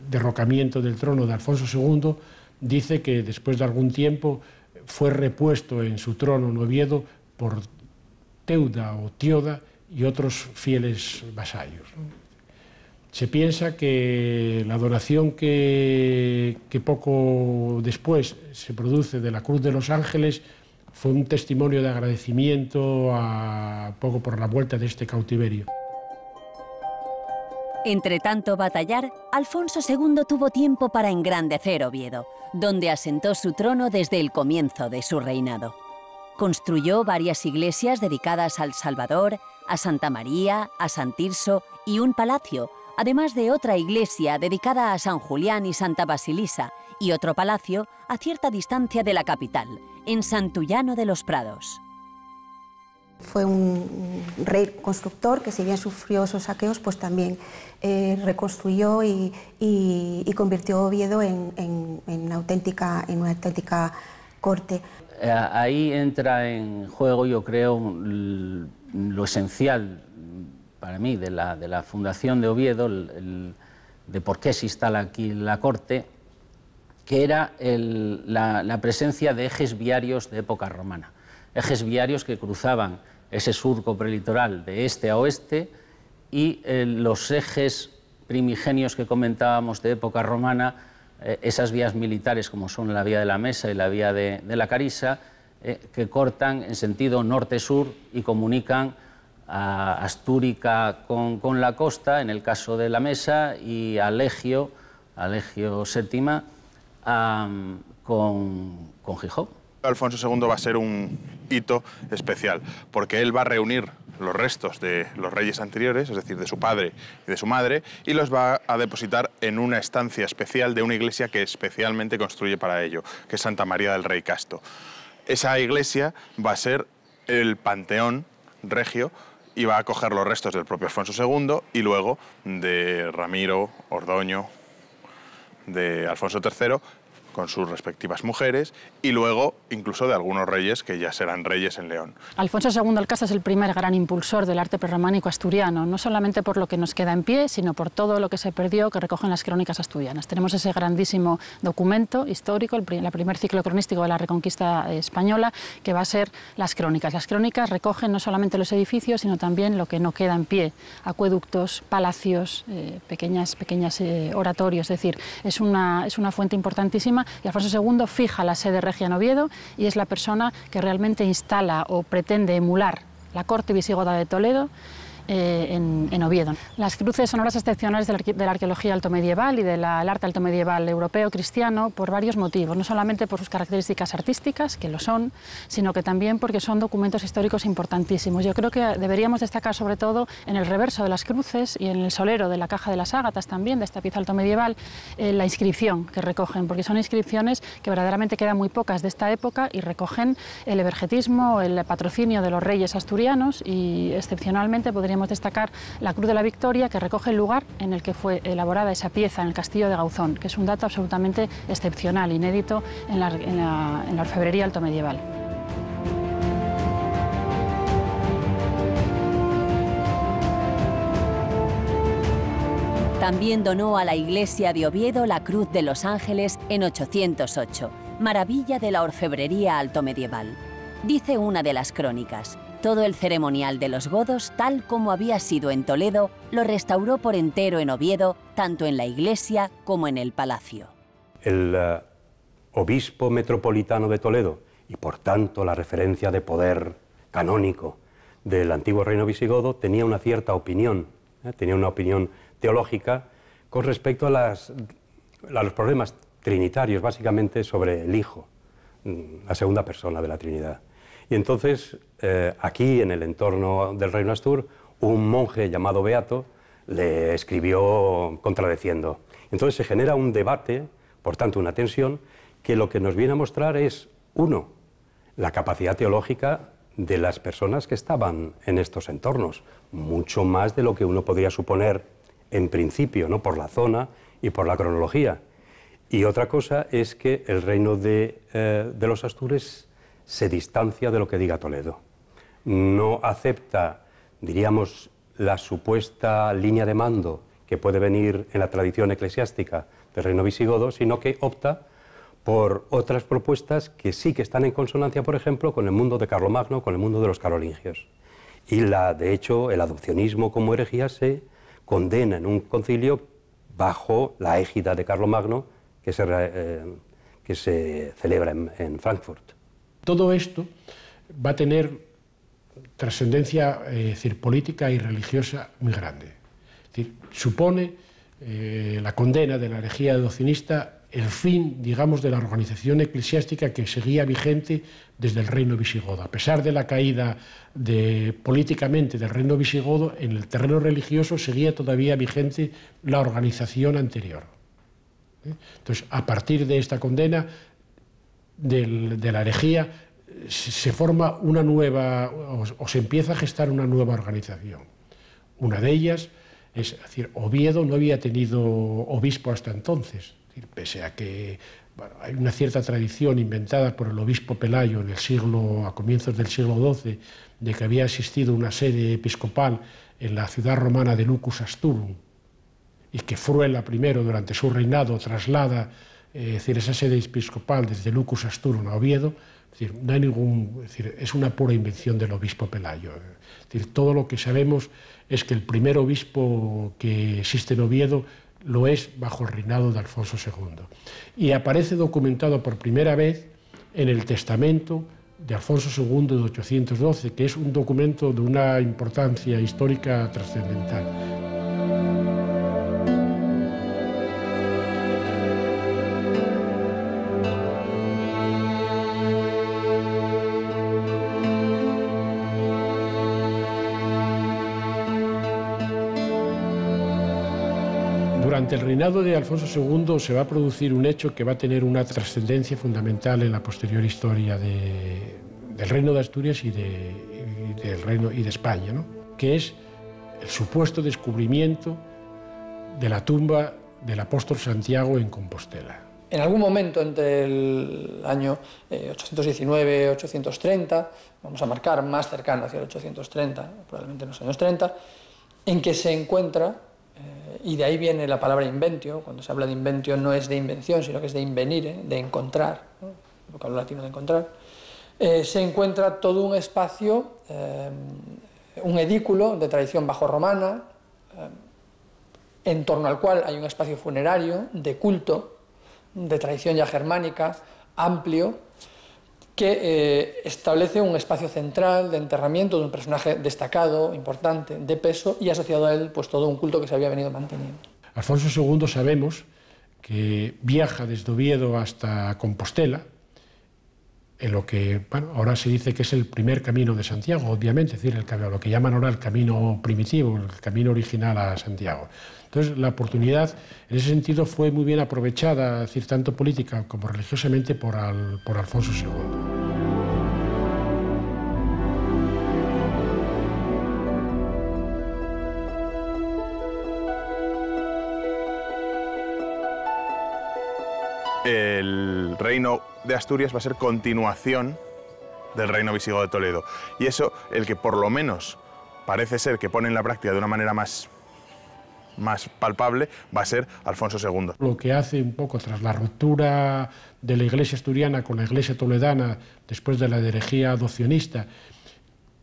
derrocamiento del trono de Alfonso II, dice que después de algún tiempo fue repuesto en su trono en Oviedo por Teuda o Tioda y otros fieles vasallos. Se piensa que la donación que poco después se produce de la Cruz de los Ángeles fue un testimonio de agradecimiento poco por la vuelta de este cautiverio.
Entre tanto batallar, Alfonso II tuvo tiempo para engrandecer Oviedo, donde asentó su trono desde el comienzo de su reinado. Construyó varias iglesias dedicadas al Salvador, a Santa María, a San Tirso y un palacio, además de otra iglesia dedicada a San Julián y Santa Basilisa, y otro palacio a cierta distancia de la capital, en Santullano de los Prados.
Fue un rey constructor que, si bien sufrió esos saqueos, pues también reconstruyó y convirtió Oviedo en una auténtica corte.
Ahí entra en juego, yo creo, lo esencial para mí de la fundación de Oviedo, de por qué se instala aquí la corte, que era la presencia de ejes viarios de época romana. Ejes viarios que cruzaban ese surco prelitoral de este a oeste, y los ejes primigenios que comentábamos de época romana, esas vías militares como son la vía de la Mesa y la vía de la Carisa, que cortan en sentido norte-sur y comunican a Astúrica con la costa, en el caso de la Mesa, y a Legio VII con Gijón.
Alfonso II va a ser un hito especial, porque él va a reunir los restos de los reyes anteriores, es decir, de su padre y de su madre, y los va a depositar en una estancia especial de una iglesia que especialmente construye para ello, que es Santa María del Rey Casto. Esa iglesia va a ser el panteón regio y va a acoger los restos del propio Alfonso II y luego de Ramiro, Ordoño, de Alfonso III, con sus respectivas mujeres, y luego incluso de algunos reyes que ya serán reyes en León.
Alfonso II el Casto es el primer gran impulsor del arte prerrománico asturiano, no solamente por lo que nos queda en pie, sino por todo lo que se perdió, que recogen las crónicas asturianas. Tenemos ese grandísimo documento histórico, el primer ciclo cronístico de la Reconquista española, que va a ser las crónicas. Las crónicas recogen no solamente los edificios, sino también lo que no queda en pie: acueductos, palacios, pequeñas oratorios. Es decir, es una fuente importantísima, y Alfonso II fija la sede regia en Oviedo y es la persona que realmente instala o pretende emular la corte visigoda de Toledo en Oviedo. Las cruces son obras excepcionales de la arqueología altomedieval y del arte altomedieval europeo cristiano por varios motivos, no solamente por sus características artísticas, que lo son, sino que también porque son documentos históricos importantísimos. Yo creo que deberíamos destacar sobre todo en el reverso de las cruces y en el solero de la Caja de las Ágatas también, de esta pieza altomedieval, la inscripción que recogen, porque son inscripciones que verdaderamente quedan muy pocas de esta época y recogen el evergetismo, el patrocinio de los reyes asturianos, y excepcionalmente podríamos destacar la Cruz de la Victoria, que recoge el lugar en el que fue elaborada esa pieza en el castillo de Gauzón, que es un dato absolutamente excepcional, inédito en la orfebrería altomedieval.
También donó a la iglesia de Oviedo la Cruz de los Ángeles en 808, maravilla de la orfebrería altomedieval. Dice una de las crónicas: todo el ceremonial de los godos, tal como había sido en Toledo, lo restauró por entero en Oviedo, tanto en la iglesia como en el palacio.
El obispo metropolitano de Toledo, y por tanto la referencia de poder canónico del antiguo reino visigodo, tenía una cierta opinión, tenía una opinión teológica con respecto a los problemas trinitarios, básicamente sobre el Hijo, la segunda persona de la Trinidad. Y entonces, aquí, en el entorno del reino astur, un monje llamado Beato le escribió contradeciendo. Entonces se genera un debate, por tanto una tensión, que lo que nos viene a mostrar es, uno, la capacidad teológica de las personas que estaban en estos entornos, mucho más de lo que uno podría suponer en principio, ¿no?, por la zona y por la cronología. Y otra cosa es que el reino de los Astures se distancia de lo que diga Toledo. No acepta, diríamos, la supuesta línea de mando que puede venir en la tradición eclesiástica del reino visigodo, sino que opta por otras propuestas que sí que están en consonancia, por ejemplo, con el mundo de Carlomagno, con el mundo de los carolingios. Y de hecho, el adopcionismo como herejía se condena en un concilio bajo la égida de Carlomagno que se celebra en Frankfurt.
Todo esto va a tener trascendencia política y religiosa muy grande. Es decir, supone la condena de la herejía adopcionista el fin, digamos, de la organización eclesiástica que seguía vigente desde el reino visigodo. A pesar de la caída políticamente del reino visigodo, en el terreno religioso seguía todavía vigente la organización anterior. Entonces, a partir de esta condena de la herejía, se forma una nueva, o se empieza a gestar una nueva organización. Una de ellas es decir, Oviedo no había tenido obispo hasta entonces, es decir, pese a que bueno, hay una cierta tradición inventada por el obispo Pelayo a comienzos del siglo XII, de que había existido una sede episcopal en la ciudad romana de Lucus Asturum, y que Fruela I, durante su reinado, traslada esa sede episcopal desde Lucus Asturum a Oviedo. Es decir, no hay es una pura invención del obispo Pelayo. Es decir, todo lo que sabemos es que el primer obispo que existe en Oviedo lo es bajo el reinado de Alfonso II. Y aparece documentado por primera vez en el testamento de Alfonso II de 812, que es un documento de una importancia histórica trascendental. Durante el reinado de Alfonso II se va a producir un hecho que va a tener una trascendencia fundamental en la posterior historia del Reino de Asturias y de España, ¿no? Que es el supuesto descubrimiento de la tumba del apóstol Santiago en Compostela.
En algún momento entre el año 819-830, vamos a marcar más cercano hacia el 830, probablemente en los años 30, en que se encuentra, y de ahí viene la palabra inventio. Cuando se habla de inventio no es de invención, sino que es de invenire, de encontrar, ¿no? El vocablo latino de encontrar. Se encuentra todo un espacio, un edículo de tradición bajo-romana, en torno al cual hay un espacio funerario, de culto, de tradición ya germánica, amplio, que establece un espacio central de enterramiento de un personaje destacado, importante, de peso, y asociado a él pues todo un culto que se había venido manteniendo.
Alfonso II sabemos que viaja desde Oviedo hasta Compostela, en lo que bueno, ahora se dice que es el primer camino de Santiago, obviamente, es decir, lo que llaman ahora el camino primitivo, el camino original a Santiago. Entonces, la oportunidad, en ese sentido, fue muy bien aprovechada, es decir, tanto política como religiosamente, por Alfonso II.
El reino de Asturias va a ser continuación del reino visigodo de Toledo. Y eso, el que por lo menos parece ser que pone en la práctica de una manera más palpable, va a ser Alfonso II.
Lo que hace un poco tras la ruptura de la iglesia asturiana con la iglesia toledana, después de la herejía adopcionista,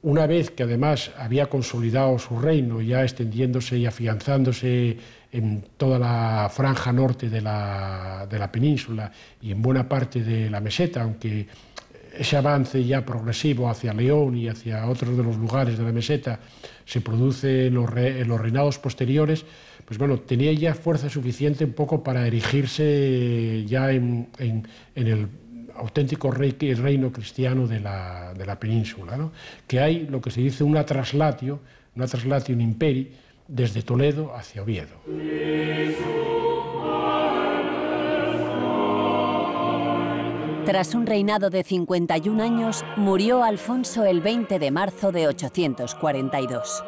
una vez que además había consolidado su reino, ya extendiéndose y afianzándose en toda la franja norte de la península y en buena parte de la meseta, aunque ese avance ya progresivo hacia León y hacia otros de los lugares de la meseta se produce en los reinados posteriores, pues bueno, tenía ya fuerza suficiente un poco para erigirse ya en el auténtico reino cristiano de la península, ¿no? Que hay lo que se dice una traslatio in imperi, desde Toledo hacia Oviedo.
Tras un reinado de 51 años, murió Alfonso el 20 de marzo de 842.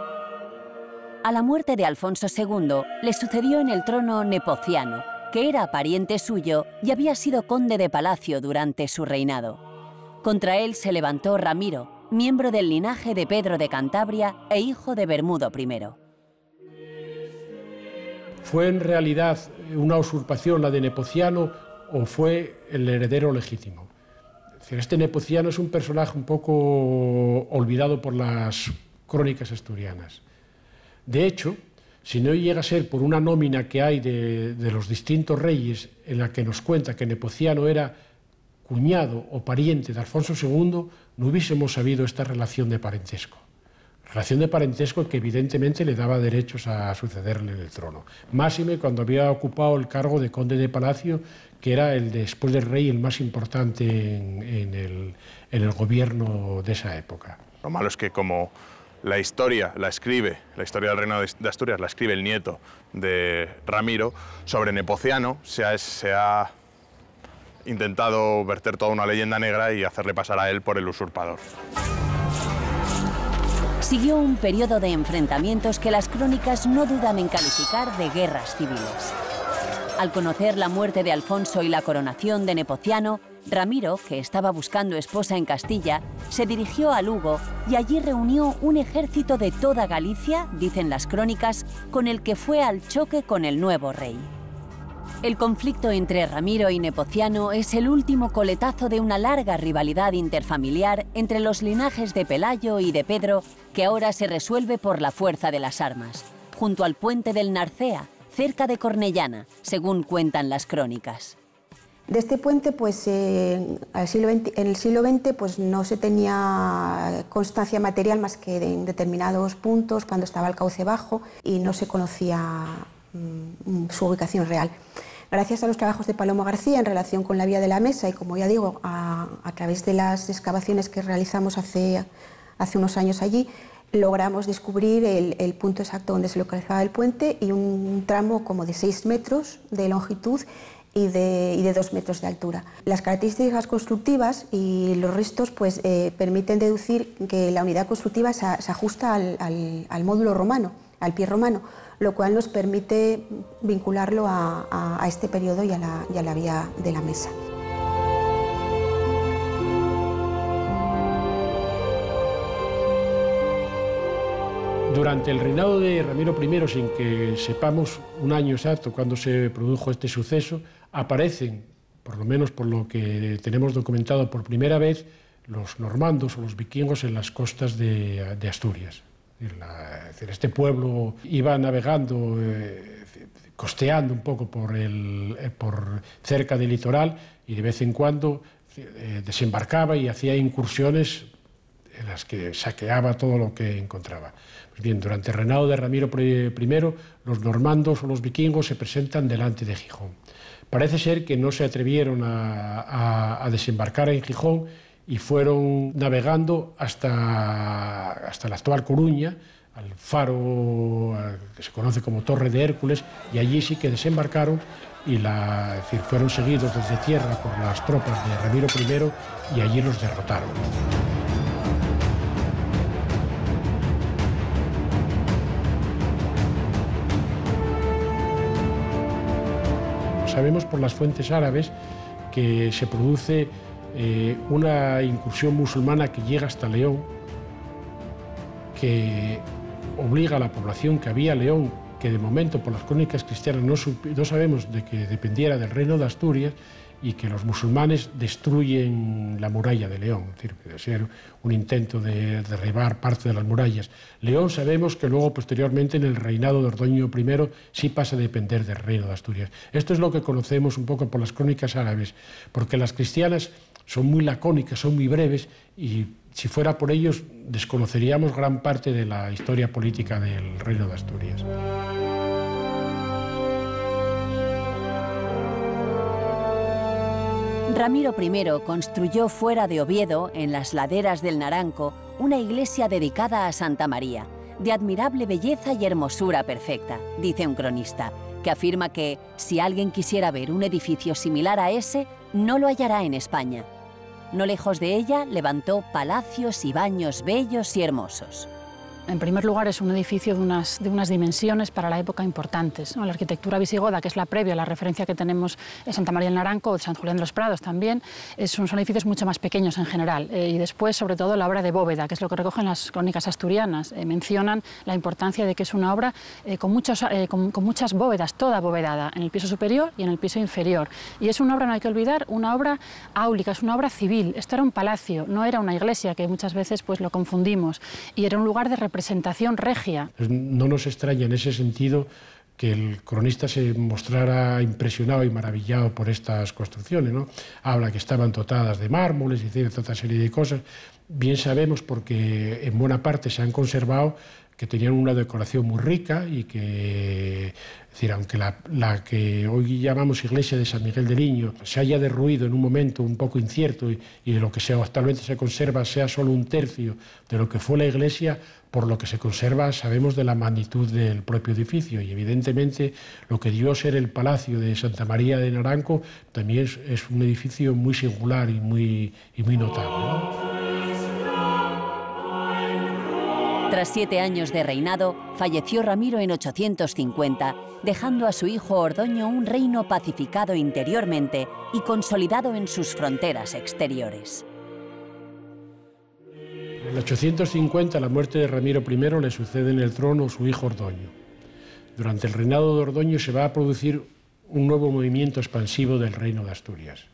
A la muerte de Alfonso II le sucedió en el trono Nepociano, que era pariente suyo y había sido conde de palacio durante su reinado. Contra él se levantó Ramiro, miembro del linaje de Pedro de Cantabria e hijo de Bermudo I.
¿Fue en realidad una usurpación la de Nepociano o fue el heredero legítimo? Es decir, este Nepociano es un personaje un poco olvidado por las crónicas asturianas. De hecho, si no llega a ser por una nómina que hay de los distintos reyes en la que nos cuenta que Nepociano era cuñado o pariente de Alfonso II, no hubiésemos sabido esta relación de parentesco. Relación de parentesco que evidentemente le daba derechos a sucederle en el trono. Máxime cuando había ocupado el cargo de conde de palacio, que era el después del rey el más importante en el gobierno de esa época.
Lo malo es que como la historia del reino de Asturias la escribe el nieto de Ramiro, sobre Nepociano se ha intentado verter toda una leyenda negra y hacerle pasar a él por el usurpador.
Siguió un periodo de enfrentamientos que las crónicas no dudan en calificar de guerras civiles. Al conocer la muerte de Alfonso y la coronación de Nepociano, Ramiro, que estaba buscando esposa en Castilla, se dirigió a Lugo y allí reunió un ejército de toda Galicia, dicen las crónicas, con el que fue al choque con el nuevo rey. El conflicto entre Ramiro y Nepociano es el último coletazo de una larga rivalidad interfamiliar entre los linajes de Pelayo y de Pedro, que ahora se resuelve por la fuerza de las armas, junto al puente del Narcea, cerca de Cornellana, según cuentan las crónicas.
De este puente, pues, en el siglo XX pues, no se tenía constancia material más que en determinados puntos, cuando estaba el cauce bajo, y no se conocía su ubicación real. Gracias a los trabajos de Palomo García en relación con la vía de la Mesa y, como ya digo, a través de las excavaciones que realizamos hace unos años allí, logramos descubrir el punto exacto donde se localizaba el puente y un tramo como de 6 metros de longitud y de 2 metros de altura. Las características constructivas y los restos pues, permiten deducir que la unidad constructiva se ajusta al módulo romano, al pie romano, lo cual nos permite vincularlo a este periodo y a la vía de la Mesa.
Durante el reinado de Ramiro I, sin que sepamos un año exacto cuando se produjo este suceso, aparecen, por lo menos por lo que tenemos documentado por primera vez, los normandos o los vikingos en las costas de Asturias. Es decir, este pueblo iba navegando, costeando un poco por cerca del litoral y de vez en cuando desembarcaba y hacía incursiones en las que saqueaba todo lo que encontraba. Pues bien, durante el reinado de Ramiro I, los normandos o los vikingos se presentan delante de Gijón. Parece ser que no se atrevieron a desembarcar en Gijón y fueron navegando hasta la actual Coruña, al faro que se conoce como Torre de Hércules, y allí sí que desembarcaron y fueron seguidos desde tierra por las tropas de Ramiro I y allí los derrotaron. Sabemos por las fuentes árabes que se produce una incursión musulmana que llega hasta León, que obliga a la población que había en León, que de momento por las crónicas cristianas no sabemos de que dependiera del reino de Asturias, y que los musulmanes destruyen la muralla de León, es decir, debe ser un intento de derribar parte de las murallas. León sabemos que luego, posteriormente, en el reinado de Ordoño I, sí pasa a depender del reino de Asturias. Esto es lo que conocemos un poco por las crónicas árabes, porque las cristianas son muy lacónicas, son muy breves, y si fuera por ellos, desconoceríamos gran parte de la historia política del reino de Asturias.
Ramiro I construyó fuera de Oviedo, en las laderas del Naranco, una iglesia dedicada a Santa María, de admirable belleza y hermosura perfecta, dice un cronista, que afirma que, si alguien quisiera ver un edificio similar a ese, no lo hallará en España. No lejos de ella, levantó palacios y baños bellos y hermosos.
En primer lugar, es un edificio de unas dimensiones para la época importantes, ¿no? La arquitectura visigoda, que es la previa, la referencia que tenemos en Santa María del Naranco o de San Julián de los Prados también, son edificios mucho más pequeños en general. Y después, sobre todo, la obra de bóveda, que es lo que recogen las crónicas asturianas. Mencionan la importancia de que es una obra con muchas bóvedas, toda abovedada, en el piso superior y en el piso inferior. Y es una obra, no hay que olvidar, una obra áulica, es una obra civil. Esto era un palacio, no era una iglesia, que muchas veces pues, lo confundimos. Y era un lugar de representación regia.
No nos extraña en ese sentido que el cronista se mostrara impresionado y maravillado por estas construcciones, ¿no? Habla que estaban dotadas de mármoles y tiene toda serie de cosas. Bien sabemos, porque en buena parte se han conservado, que tenían una decoración muy rica y que, es decir, aunque la que hoy llamamos iglesia de San Miguel de Liño se haya derruido en un momento un poco incierto y de lo que actualmente se conserva sea solo un tercio de lo que fue la iglesia, por lo que se conserva sabemos de la magnitud del propio edificio y evidentemente lo que dio a ser el Palacio de Santa María de Naranco también es un edificio muy singular y muy notable, ¿no?
Tras 7 años de reinado, falleció Ramiro en 850, dejando a su hijo Ordoño un reino pacificado interiormente y consolidado en sus fronteras exteriores.
En 850, a la muerte de Ramiro I, le sucede en el trono su hijo Ordoño. Durante el reinado de Ordoño se va a producir un nuevo movimiento expansivo del reino de Asturias.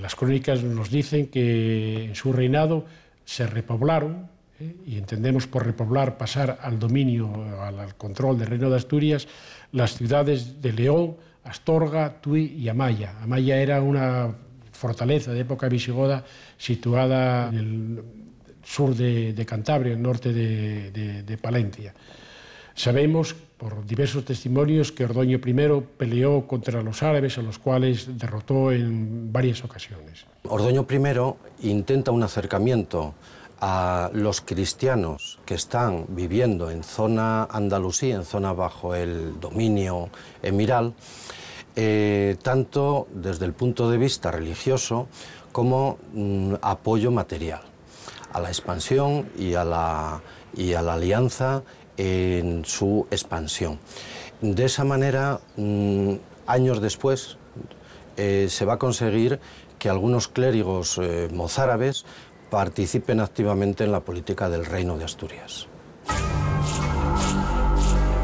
Las crónicas nos dicen que en su reinado se repoblaron, y entendemos por repoblar pasar al dominio, al control del reino de Asturias, las ciudades de León, Astorga, Tui y Amaya. Amaya era una fortaleza de época visigoda situada en el sur de Cantabria, el norte de Palencia. Sabemos, por diversos testimonios, que Ordoño I peleó contra los árabes, a los cuales derrotó en varias ocasiones.
Ordoño I intenta un acercamiento a los cristianos que están viviendo en zona andalusí, en zona bajo el dominio emiral, tanto desde el punto de vista religioso como apoyo material a la expansión y a la alianza en su expansión. De esa manera, años después, se va a conseguir que algunos clérigos mozárabes participen activamente en la política del Reino de Asturias.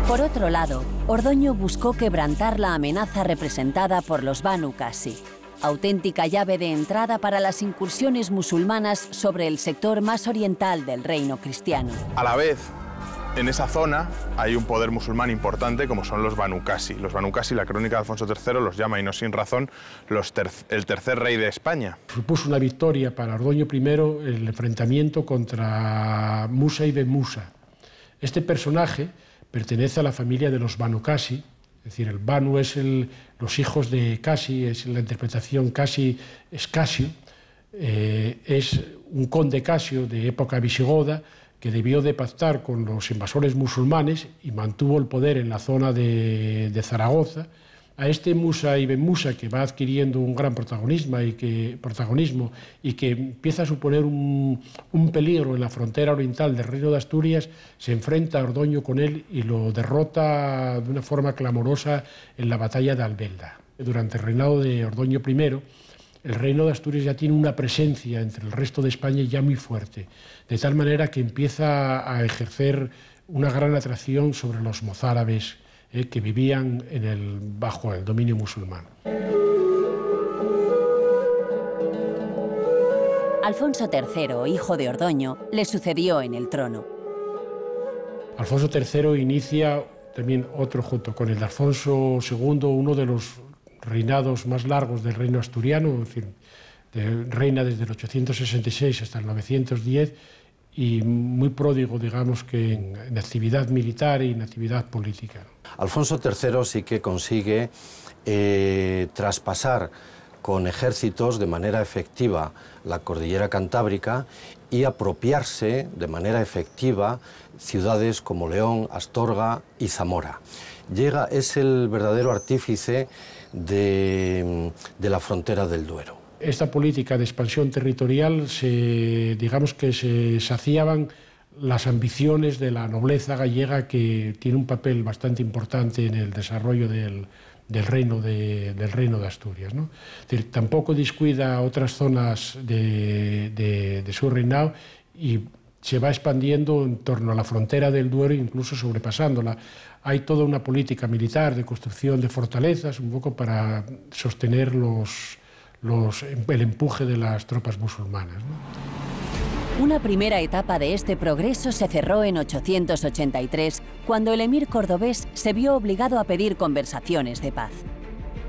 Por otro lado, Ordoño buscó quebrantar la amenaza representada por los Banu Qasi, auténtica llave de entrada para las incursiones musulmanas sobre el sector más oriental del reino cristiano.
A la vez, en esa zona hay un poder musulmán importante como son los Banu Qasi. Los Banu Qasi, la crónica de Alfonso III los llama, y no sin razón, el tercer rey de España.
Supuso una victoria para Ordoño I el enfrentamiento contra Musa ibn Musa. Este personaje pertenece a la familia de los Banu Qasi, es decir, el Banu es los hijos de Qasi, es la interpretación Qasi es Casio, es un conde Casio de época visigoda, que debió de pactar con los invasores musulmanes y mantuvo el poder en la zona de Zaragoza. A este Musa ibn Musa, que va adquiriendo un gran protagonismo y que empieza a suponer un peligro en la frontera oriental del Reino de Asturias, se enfrenta a Ordoño con él y lo derrota de una forma clamorosa en la batalla de Albelda. Durante el reinado de Ordoño I, el Reino de Asturias ya tiene una presencia entre el resto de España ya muy fuerte, de tal manera que empieza a ejercer una gran atracción sobre los mozárabes que vivían bajo el dominio musulmán.
Alfonso III, hijo de Ordoño, le sucedió en el trono.
Alfonso III inicia también otro, junto con el de Alfonso II, uno de los reinados más largos del reino asturiano, es decir, reina desde el 866 hasta el 910 y muy pródigo, digamos, que en actividad militar y en actividad política.
Alfonso III sí que consigue traspasar con ejércitos de manera efectiva la cordillera cantábrica y apropiarse de manera efectiva ciudades como León, Astorga y Zamora. Es el verdadero artífice de la frontera del Duero.
Esta política de expansión territorial, digamos que se saciaban las ambiciones de la nobleza gallega, que tiene un papel bastante importante en el desarrollo del reino de Asturias, ¿no? Es decir, tampoco descuida otras zonas de su reinado y se va expandiendo en torno a la frontera del Duero, incluso sobrepasándola. Hay toda una política militar de construcción de fortalezas, un poco para sostener el empuje de las tropas musulmanas, ¿no?
Una primera etapa de este progreso se cerró en 883, cuando el emir cordobés se vio obligado a pedir conversaciones de paz.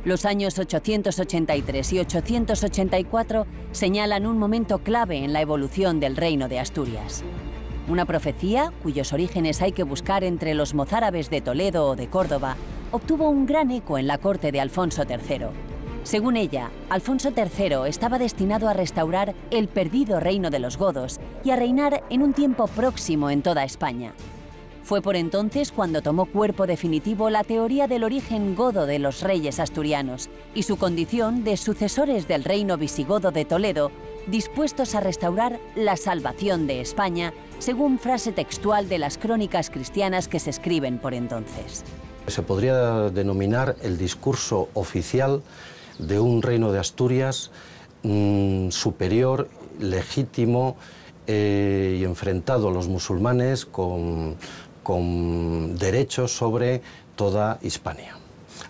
Los años 883 y 884 señalan un momento clave en la evolución del reino de Asturias. una profecía cuyos orígenes hay que buscar entre los mozárabes de Toledo o de Córdoba, obtuvo un gran eco en la corte de Alfonso III. Según ella, Alfonso III estaba destinado a restaurar el perdido reino de los godos y a reinar en un tiempo próximo en toda España. Fue por entonces cuando tomó cuerpo definitivo la teoría del origen godo de los reyes asturianos y su condición de sucesores del reino visigodo de Toledo, dispuestos a restaurar la salvación de España, según frase textual de las crónicas cristianas que se escriben por entonces.
Se podría denominar el discurso oficial de un reino de Asturias superior, legítimo y enfrentado a los musulmanes con derechos sobre toda Hispania.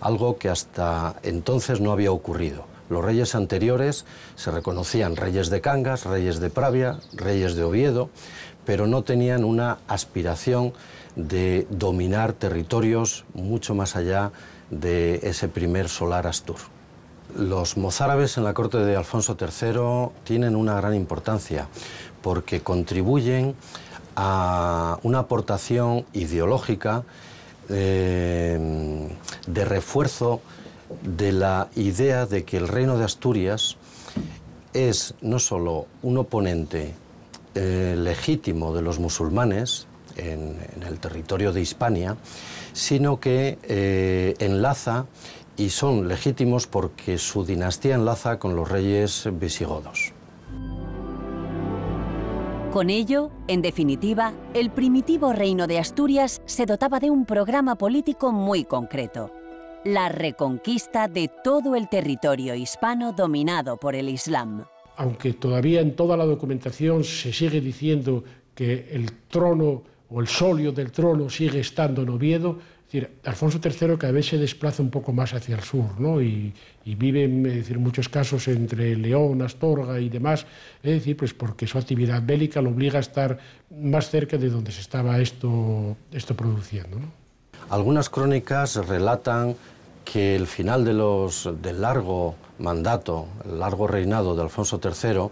Algo que hasta entonces no había ocurrido. Los reyes anteriores se reconocían reyes de Cangas, reyes de Pravia, reyes de Oviedo, pero no tenían una aspiración de dominar territorios mucho más allá de ese primer solar astur. Los mozárabes en la corte de Alfonso III tienen una gran importancia porque contribuyen a una aportación ideológica de refuerzo de la idea de que el reino de Asturias es no solo un oponente legítimo de los musulmanes en el territorio de Hispania, sino que enlaza y son legítimos porque su dinastía enlaza con los reyes visigodos.
Con ello, en definitiva, el primitivo reino de Asturias se dotaba de un programa político muy concreto: la reconquista de todo el territorio hispano dominado por el Islam.
Aunque todavía en toda la documentación se sigue diciendo que el trono o el solio del trono sigue estando en Oviedo, es decir, Alfonso III cada vez se desplaza un poco más hacia el sur, ¿no? y vive, es decir, en muchos casos entre León, Astorga y demás, es decir, pues porque su actividad bélica lo obliga a estar más cerca de donde se estaba esto produciendo, ¿no?
Algunas crónicas relatan que el final del largo mandato, el largo reinado de Alfonso III,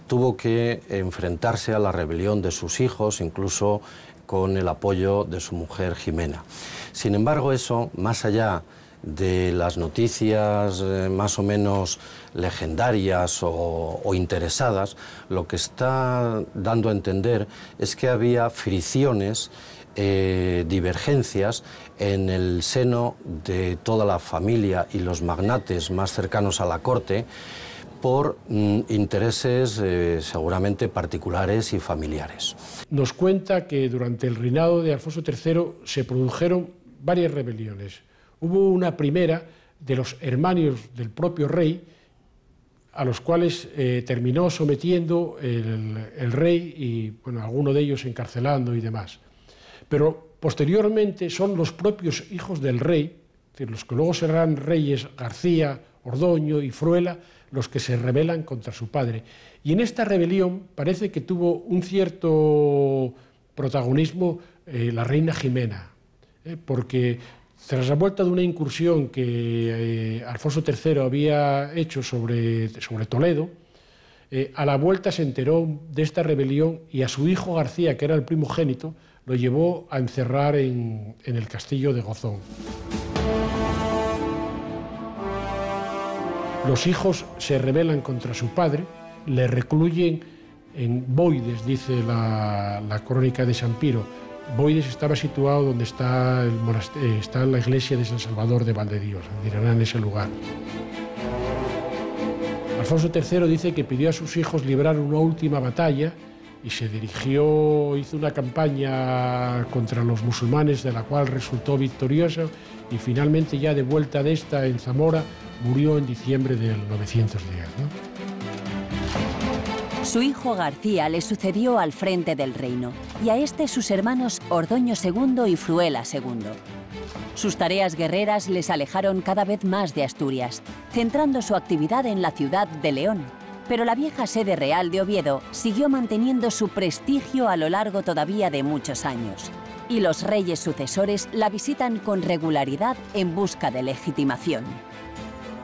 tuvo que enfrentarse a la rebelión de sus hijos, incluso con el apoyo de su mujer Jimena. Sin embargo, eso, más allá de las noticias más o menos legendarias o interesadas, lo que está dando a entender es que había fricciones, divergencias en el seno de toda la familia y los magnates más cercanos a la corte por intereses seguramente particulares y familiares.
Nos cuenta que durante el reinado de Alfonso III se produjeron varias rebeliones. Hubo una primera de los hermanos del propio rey, a los cuales terminó sometiendo el rey y, bueno, alguno de ellos encarcelando y demás. Pero posteriormente son los propios hijos del rey, es decir, los que luego serán reyes García, Ordoño y Fruela, los que se rebelan contra su padre. Y en esta rebelión parece que tuvo un cierto protagonismo la reina Jimena, porque tras la vuelta de una incursión que Alfonso III había hecho sobre Toledo, a la vuelta se enteró de esta rebelión y a su hijo García, que era el primogénito, lo llevó a encerrar en el castillo de Gozón. Los hijos se rebelan contra su padre, le recluyen en Boides, dice la crónica de San Piro. Boides estaba situado donde está la iglesia de San Salvador de Valdedios, dirán en ese lugar. Alfonso III dice que pidió a sus hijos librar una última batalla y se hizo una campaña contra los musulmanes de la cual resultó victorioso y finalmente ya de vuelta de esta en Zamora murió en diciembre del 910, ¿no?
Su hijo García le sucedió al frente del reino y a este sus hermanos Ordoño II y Fruela II. Sus tareas guerreras les alejaron cada vez más de Asturias, centrando su actividad en la ciudad de León. Pero la vieja sede real de Oviedo siguió manteniendo su prestigio a lo largo todavía de muchos años. Y los reyes sucesores la visitan con regularidad en busca de legitimación.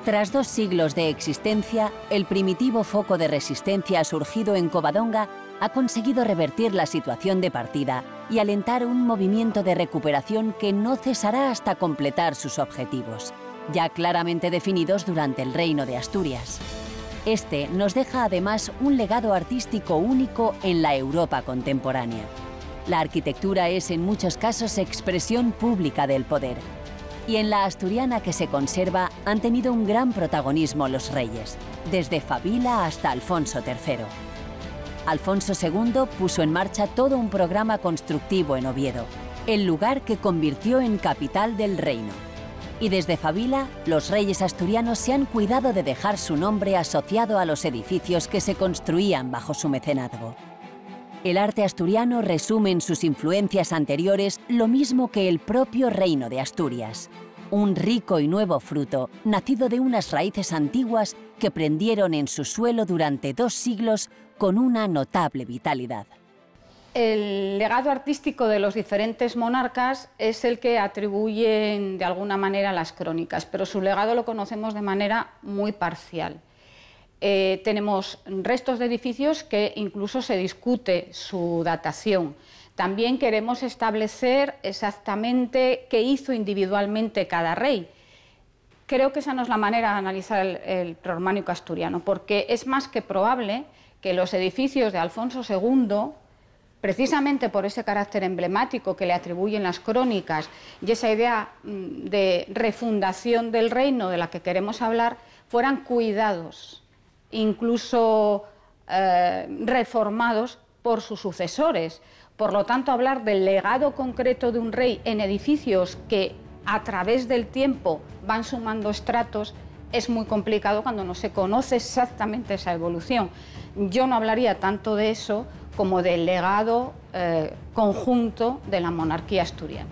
Tras 2 siglos de existencia, el primitivo foco de resistencia surgido en Covadonga ha conseguido revertir la situación de partida y alentar un movimiento de recuperación que no cesará hasta completar sus objetivos, ya claramente definidos durante el Reino de Asturias. Este nos deja además un legado artístico único en la Europa contemporánea. La arquitectura es en muchos casos expresión pública del poder. Y en la asturiana que se conserva han tenido un gran protagonismo los reyes, desde Fabila hasta Alfonso III. Alfonso II puso en marcha todo un programa constructivo en Oviedo, el lugar que convirtió en capital del reino. Y desde Fabila, los reyes asturianos se han cuidado de dejar su nombre asociado a los edificios que se construían bajo su mecenazgo. El arte asturiano resume en sus influencias anteriores lo mismo que el propio Reino de Asturias. Un rico y nuevo fruto, nacido de unas raíces antiguas que prendieron en su suelo durante 2 siglos con una notable vitalidad.
El legado artístico de los diferentes monarcas es el que atribuyen de alguna manera las crónicas, pero su legado lo conocemos de manera muy parcial. Tenemos restos de edificios que incluso se discute su datación. También queremos establecer exactamente qué hizo individualmente cada rey. Creo que esa no es la manera de analizar el prerrománico asturiano, porque es más que probable que los edificios de Alfonso II, precisamente por ese carácter emblemático que le atribuyen las crónicas y esa idea de refundación del reino de la que queremos hablar, fueran cuidados, incluso reformados por sus sucesores. Por lo tanto, hablar del legado concreto de un rey en edificios que a través del tiempo van sumando estratos es muy complicado cuando no se conoce exactamente esa evolución. Yo no hablaría tanto de eso como del legado conjunto de la monarquía asturiana.